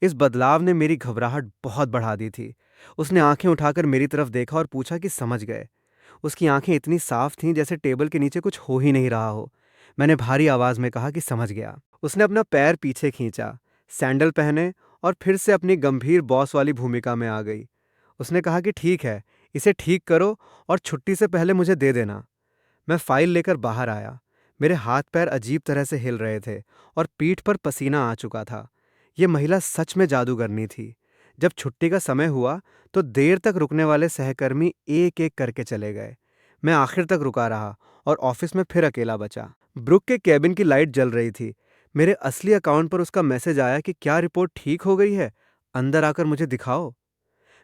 इस बदलाव ने मेरी घबराहट बहुत बढ़ा दी थी। उसने आंखें उठाकर मेरी तरफ देखा और पूछा कि समझ गए। उसकी आंखें इतनी साफ थीं जैसे टेबल के नीचे कुछ हो ही नहीं रहा हो। मैंने भारी आवाज़ में कहा कि समझ गया। उसने अपना पैर पीछे खींचा, सैंडल पहने और फिर से अपनी गंभीर बॉस वाली भूमिका में आ गई। उसने कहा कि ठीक है, इसे ठीक करो और छुट्टी से पहले मुझे दे देना। मैं फाइल लेकर बाहर आया। मेरे हाथ पैर अजीब तरह से हिल रहे थे और पीठ पर पसीना आ चुका था। ये महिला सच में जादूगरनी थी। जब छुट्टी का समय हुआ तो देर तक रुकने वाले सहकर्मी एक एक करके चले गए। मैं आखिर तक रुका रहा और ऑफिस में फिर अकेला बचा। ब्रुक के केबिन की लाइट जल रही थी। मेरे असली अकाउंट पर उसका मैसेज आया कि क्या रिपोर्ट ठीक हो गई है, अंदर आकर मुझे दिखाओ।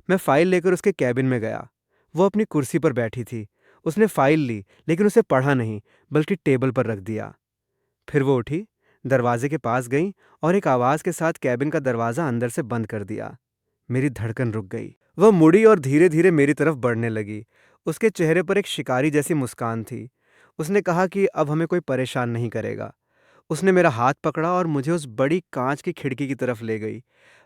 मैं फाइल लेकर उसके कैबिन में गया। वो अपनी कुर्सी पर बैठी थी। उसने फाइल ली, लेकिन उसे पढ़ा नहीं, बल्कि टेबल पर रख दिया। फिर वो उठी, दरवाजे के पास गई और एक आवाज़ के साथ कैबिन का दरवाज़ा अंदर से बंद कर दिया। मेरी धड़कन रुक गई। वह मुड़ी और धीरे धीरे मेरी तरफ बढ़ने लगी। उसके चेहरे पर एक शिकारी जैसी मुस्कान थी। उसने कहा कि अब हमें कोई परेशान नहीं करेगा। उसने मेरा हाथ पकड़ा और मुझे उस बड़ी कांच की खिड़की की तरफ ले गई।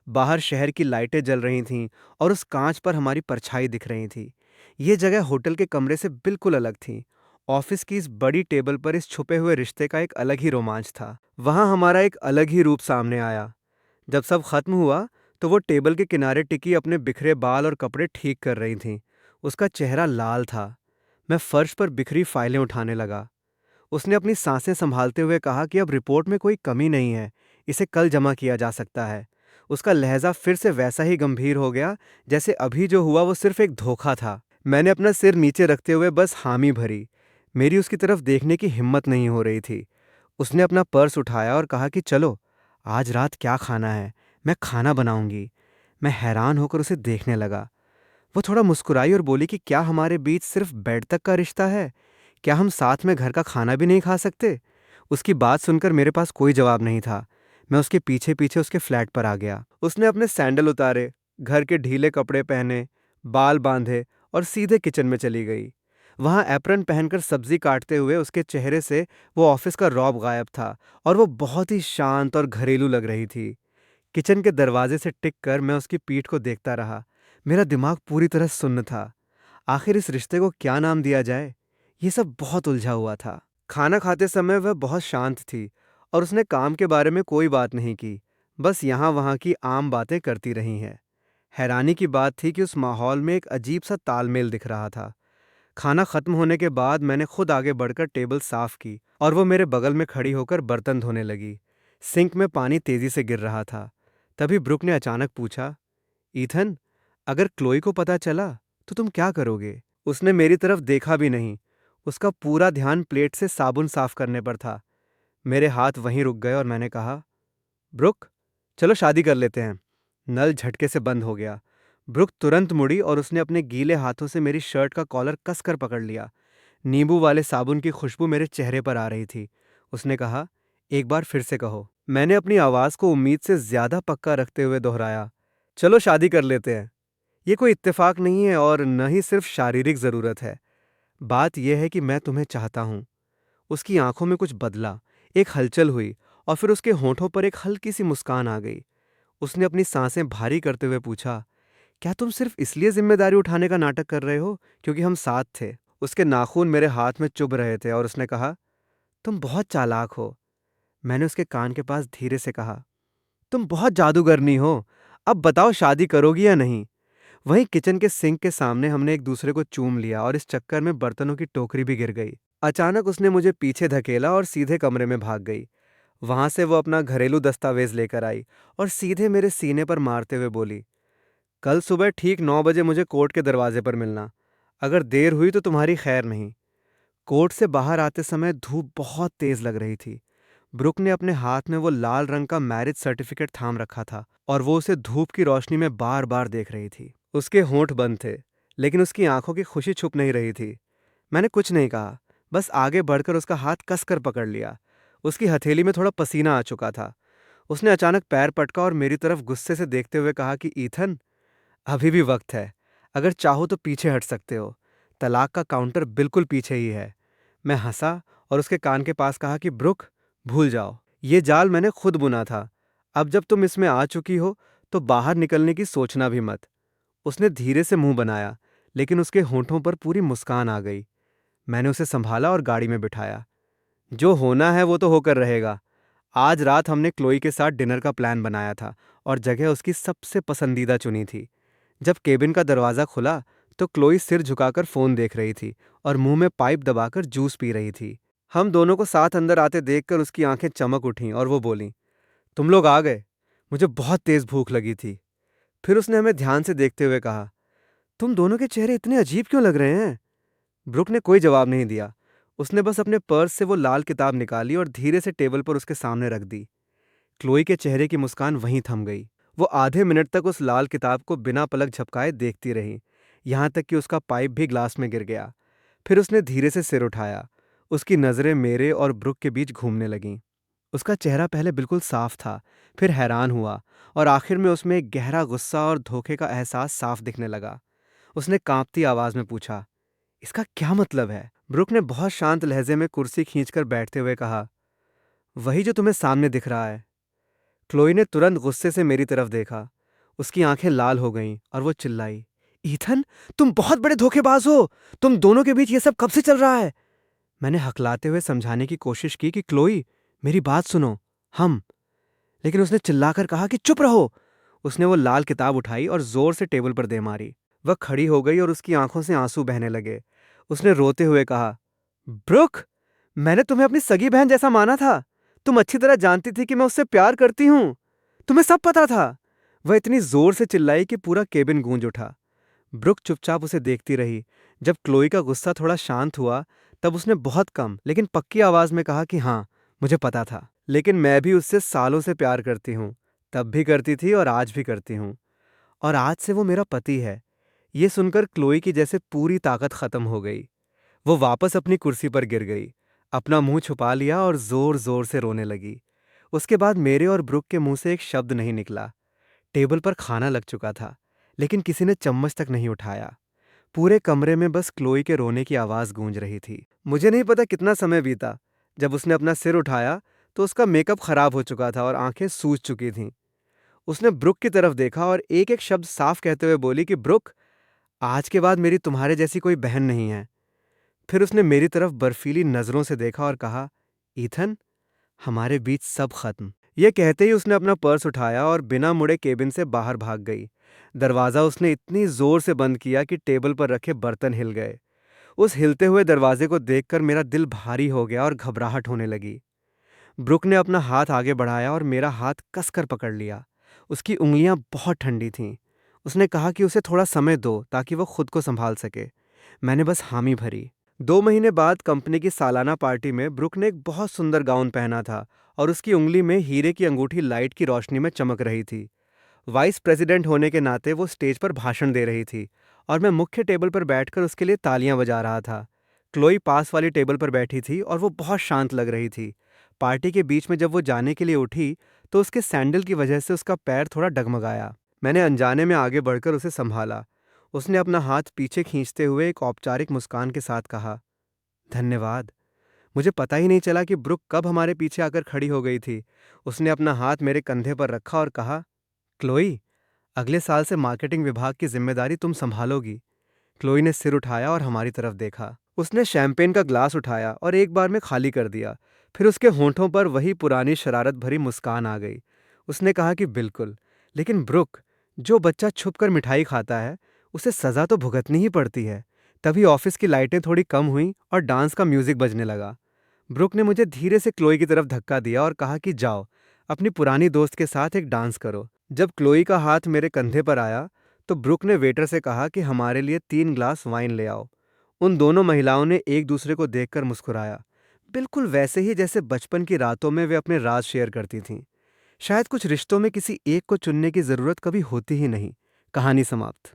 बाहर शहर की लाइटें जल रही थीं और उस कांच पर हमारी परछाई दिख रही थी। ये जगह होटल के कमरे से बिल्कुल अलग थी। ऑफिस की इस बड़ी टेबल पर इस छुपे हुए रिश्ते का एक अलग ही रोमांच था। वहाँ हमारा एक अलग ही रूप सामने आया। जब सब खत्म हुआ तो वो टेबल के किनारे टिकी अपने बिखरे बाल और कपड़े ठीक कर रही थीं। उसका चेहरा लाल था। मैं फर्श पर बिखरी फाइलें उठाने लगा। उसने अपनी सांसें संभालते हुए कहा कि अब रिपोर्ट में कोई कमी नहीं है, इसे कल जमा किया जा सकता है। उसका लहजा फिर से वैसा ही गंभीर हो गया जैसे अभी जो हुआ वो सिर्फ एक धोखा था। मैंने अपना सिर नीचे रखते हुए बस हामी भरी। मेरी उसकी तरफ देखने की हिम्मत नहीं हो रही थी। उसने अपना पर्स उठाया और कहा कि चलो, आज रात क्या खाना है, मैं खाना बनाऊंगी। मैं हैरान होकर उसे देखने लगा। वो थोड़ा मुस्कुराई और बोली कि क्या हमारे बीच सिर्फ बेड तक का रिश्ता है? क्या हम साथ में घर का खाना भी नहीं खा सकते? उसकी बात सुनकर मेरे पास कोई जवाब नहीं था। मैं उसके पीछे पीछे उसके फ्लैट पर आ गया। उसने अपने सैंडल उतारे, घर के ढीले कपड़े पहने, बाल बांधे और सीधे किचन में चली गई। वहाँ एप्रन पहनकर सब्जी काटते हुए उसके चेहरे से वो ऑफिस का रौब गायब था और वो बहुत ही शांत और घरेलू लग रही थी। किचन के दरवाजे से टिक कर मैं उसकी पीठ को देखता रहा। मेरा दिमाग पूरी तरह सुन्न था। आखिर इस रिश्ते को क्या नाम दिया जाए? ये सब बहुत उलझा हुआ था। खाना खाते समय वह बहुत शांत थी और उसने काम के बारे में कोई बात नहीं की, बस यहाँ वहाँ की आम बातें करती रही हैं। हैरानी की बात थी कि उस माहौल में एक अजीब सा तालमेल दिख रहा था। खाना खत्म होने के बाद मैंने खुद आगे बढ़कर टेबल साफ की और वो मेरे बगल में खड़ी होकर बर्तन धोने लगी। सिंक में पानी तेजी से गिर रहा था। तभी ब्रुक ने अचानक पूछा, ईथन, अगर क्लोई को पता चला तो तुम क्या करोगे? उसने मेरी तरफ देखा भी नहीं। उसका पूरा ध्यान प्लेट से साबुन साफ करने पर था। मेरे हाथ वहीं रुक गए और मैंने कहा, ब्रुक, चलो शादी कर लेते हैं। नल झटके से बंद हो गया। ब्रुक तुरंत मुड़ी और उसने अपने गीले हाथों से मेरी शर्ट का कॉलर कसकर पकड़ लिया। नींबू वाले साबुन की खुशबू मेरे चेहरे पर आ रही थी। उसने कहा, एक बार फिर से कहो। मैंने अपनी आवाज को उम्मीद से ज्यादा पक्का रखते हुए दोहराया, चलो शादी कर लेते हैं। ये कोई इत्तेफाक नहीं है और न ही सिर्फ शारीरिक जरूरत है। बात यह है कि मैं तुम्हें चाहता हूं। उसकी आंखों में कुछ बदला, एक हलचल हुई और फिर उसके होंठों पर एक हल्की सी मुस्कान आ गई। उसने अपनी सांसें भारी करते हुए पूछा, क्या तुम सिर्फ इसलिए जिम्मेदारी उठाने का नाटक कर रहे हो क्योंकि हम साथ थे? उसके नाखून मेरे हाथ में चुभ रहे थे और उसने कहा, तुम बहुत चालाक हो। मैंने उसके कान के पास धीरे से कहा, तुम बहुत जादूगरनी हो। अब बताओ, शादी करोगी या नहीं? वहीं किचन के सिंक के सामने हमने एक दूसरे को चूम लिया और इस चक्कर में बर्तनों की टोकरी भी गिर गई। अचानक उसने मुझे पीछे धकेला और सीधे कमरे में भाग गई। वहां से वो अपना घरेलू दस्तावेज लेकर आई और सीधे मेरे सीने पर मारते हुए बोली, कल सुबह ठीक 9 बजे मुझे कोर्ट के दरवाजे पर मिलना। अगर देर हुई तो तुम्हारी खैर नहीं। कोर्ट से बाहर आते समय धूप बहुत तेज लग रही थी। ब्रुक ने अपने हाथ में वो लाल रंग का मैरिज सर्टिफिकेट थाम रखा था और वो उसे धूप की रोशनी में बार बार देख रही थी। उसके होंठ बंद थे, लेकिन उसकी आंखों की खुशी छुप नहीं रही थी। मैंने कुछ नहीं कहा, बस आगे बढ़कर उसका हाथ कसकर पकड़ लिया। उसकी हथेली में थोड़ा पसीना आ चुका था। उसने अचानक पैर पटका और मेरी तरफ गुस्से से देखते हुए कहा कि ईथन, अभी भी वक्त है। अगर चाहो तो पीछे हट सकते हो। तलाक का काउंटर बिल्कुल पीछे ही है। मैं हंसा और उसके कान के पास कहा कि ब्रुक, भूल जाओ। ये जाल मैंने खुद बुना था। अब जब तुम इसमें आ चुकी हो तो बाहर निकलने की सोचना भी मत। उसने धीरे से मुंह बनाया, लेकिन उसके होंठों पर पूरी मुस्कान आ गई। मैंने उसे संभाला और गाड़ी में बिठाया। जो होना है वो तो होकर रहेगा। आज रात हमने क्लोई के साथ डिनर का प्लान बनाया था और जगह उसकी सबसे पसंदीदा चुनी थी। जब केबिन का दरवाज़ा खुला तो क्लोई सिर झुकाकर फ़ोन देख रही थी और मुंह में पाइप दबाकर जूस पी रही थी। हम दोनों को साथ अंदर आते देखकर उसकी आंखें चमक उठीं और वो बोली, तुम लोग आ गए। मुझे बहुत तेज़ भूख लगी थी। फिर उसने हमें ध्यान से देखते हुए कहा, तुम दोनों के चेहरे इतने अजीब क्यों लग रहे हैं? ब्रुक ने कोई जवाब नहीं दिया। उसने बस अपने पर्स से वो लाल किताब निकाली और धीरे से टेबल पर उसके सामने रख दी। क्लोई के चेहरे की मुस्कान वहीं थम गई। वो आधे मिनट तक उस लाल किताब को बिना पलक झपकाए देखती रही, यहां तक कि उसका पाइप भी ग्लास में गिर गया। फिर उसने धीरे से सिर उठाया। उसकी नज़रें मेरे और ब्रुक के बीच घूमने लगीं। उसका चेहरा पहले बिल्कुल साफ था, फिर हैरान हुआ और आखिर में उसमें एक गहरा गुस्सा और धोखे का एहसास साफ दिखने लगा। उसने कांपती आवाज में पूछा, इसका क्या मतलब है? ब्रुक ने बहुत शांत लहजे में कुर्सी खींचकर बैठते हुए कहा, वही जो तुम्हें सामने दिख रहा है। क्लोई ने तुरंत गुस्से से मेरी तरफ देखा। उसकी आंखें लाल हो गईं और वो चिल्लाई, ईथन, तुम बहुत बड़े धोखेबाज हो। तुम दोनों के बीच ये सब कब से चल रहा है? मैंने हकलाते हुए समझाने की कोशिश की कि क्लोई, मेरी बात सुनो। हम लेकिन उसने चिल्लाकर कहा कि चुप रहो। उसने वो लाल किताब उठाई और जोर से टेबल पर दे मारी। वह खड़ी हो गई और उसकी आंखों से आंसू बहने लगे। उसने रोते हुए कहा, ब्रुक, मैंने तुम्हें अपनी सगी बहन जैसा माना था। तुम अच्छी तरह जानती थी कि मैं उससे प्यार करती हूं। तुम्हें सब पता था। वह इतनी जोर से चिल्लाई कि पूरा केबिन गूंज उठा। ब्रुक चुपचाप उसे देखती रही। जब क्लोई का गुस्सा थोड़ा शांत हुआ तब उसने बहुत कम लेकिन पक्की आवाज में कहा कि हाँ, मुझे पता था, लेकिन मैं भी उससे सालों से प्यार करती हूँ। तब भी करती थी और आज भी करती हूँ, और आज से वो मेरा पति है। ये सुनकर क्लोई की जैसे पूरी ताकत खत्म हो गई। वो वापस अपनी कुर्सी पर गिर गई, अपना मुंह छुपा लिया और जोर जोर से रोने लगी। उसके बाद मेरे और ब्रुक के मुंह से एक शब्द नहीं निकला। टेबल पर खाना लग चुका था, लेकिन किसी ने चम्मच तक नहीं उठाया। पूरे कमरे में बस क्लोई के रोने की आवाज़ गूंज रही थी। मुझे नहीं पता कितना समय बीता। जब उसने अपना सिर उठाया तो उसका मेकअप खराब हो चुका था और आंखें सूज चुकी थीं। उसने ब्रुक की तरफ देखा और एक-एक शब्द साफ कहते हुए बोली कि ब्रुक, आज के बाद मेरी तुम्हारे जैसी कोई बहन नहीं है। फिर उसने मेरी तरफ बर्फीली नज़रों से देखा और कहा, ईथन, हमारे बीच सब खत्म। ये कहते ही उसने अपना पर्स उठाया और बिना मुड़े केबिन से बाहर भाग गई। दरवाज़ा उसने इतनी ज़ोर से बंद किया कि टेबल पर रखे बर्तन हिल गए। उस हिलते हुए दरवाजे को देखकर मेरा दिल भारी हो गया और घबराहट होने लगी। ब्रुक ने अपना हाथ आगे बढ़ाया और मेरा हाथ कसकर पकड़ लिया। उसकी उंगलियां बहुत ठंडी थीं। उसने कहा कि उसे थोड़ा समय दो ताकि वो खुद को संभाल सके। मैंने बस हामी भरी। 2 महीने बाद कंपनी की सालाना पार्टी में ब्रुक ने एक बहुत सुंदर गाउन पहना था और उसकी उंगली में हीरे की अंगूठी लाइट की रोशनी में चमक रही थी। वाइस प्रेसिडेंट होने के नाते वो स्टेज पर भाषण दे रही थी और मैं मुख्य टेबल पर बैठकर उसके लिए तालियां बजा रहा था। क्लोई पास वाली टेबल पर बैठी थी और वो बहुत शांत लग रही थी। पार्टी के बीच में जब वो जाने के लिए उठी तो उसके सैंडल की वजह से उसका पैर थोड़ा डगमगाया। मैंने अनजाने में आगे बढ़कर उसे संभाला। उसने अपना हाथ पीछे खींचते हुए एक औपचारिक मुस्कान के साथ कहा, धन्यवाद। मुझे पता ही नहीं चला कि ब्रुक कब हमारे पीछे आकर खड़ी हो गई थी। उसने अपना हाथ मेरे कंधे पर रखा और कहा, क्लोई, अगले साल से मार्केटिंग विभाग की जिम्मेदारी तुम संभालोगी। क्लोई ने सिर उठाया और हमारी तरफ देखा। उसने शैंपेन का ग्लास उठाया और एक बार में खाली कर दिया। फिर उसके होंठों पर वही पुरानी शरारत भरी मुस्कान आ गई। उसने कहा कि बिल्कुल, लेकिन ब्रुक, जो बच्चा छुपकर मिठाई खाता है उसे सजा तो भुगतनी ही पड़ती है। तभी ऑफिस की लाइटें थोड़ी कम हुई और डांस का म्यूजिक बजने लगा। ब्रुक ने मुझे धीरे से क्लोई की तरफ धक्का दिया और कहा कि जाओ, अपनी पुरानी दोस्त के साथ एक डांस करो। जब क्लोई का हाथ मेरे कंधे पर आया तो ब्रुक ने वेटर से कहा कि हमारे लिए 3 ग्लास वाइन ले आओ। उन दोनों महिलाओं ने एक दूसरे को देखकर मुस्कुराया, बिल्कुल वैसे ही जैसे बचपन की रातों में वे अपने राज शेयर करती थीं। शायद कुछ रिश्तों में किसी एक को चुनने की जरूरत कभी होती ही नहीं। कहानी समाप्त।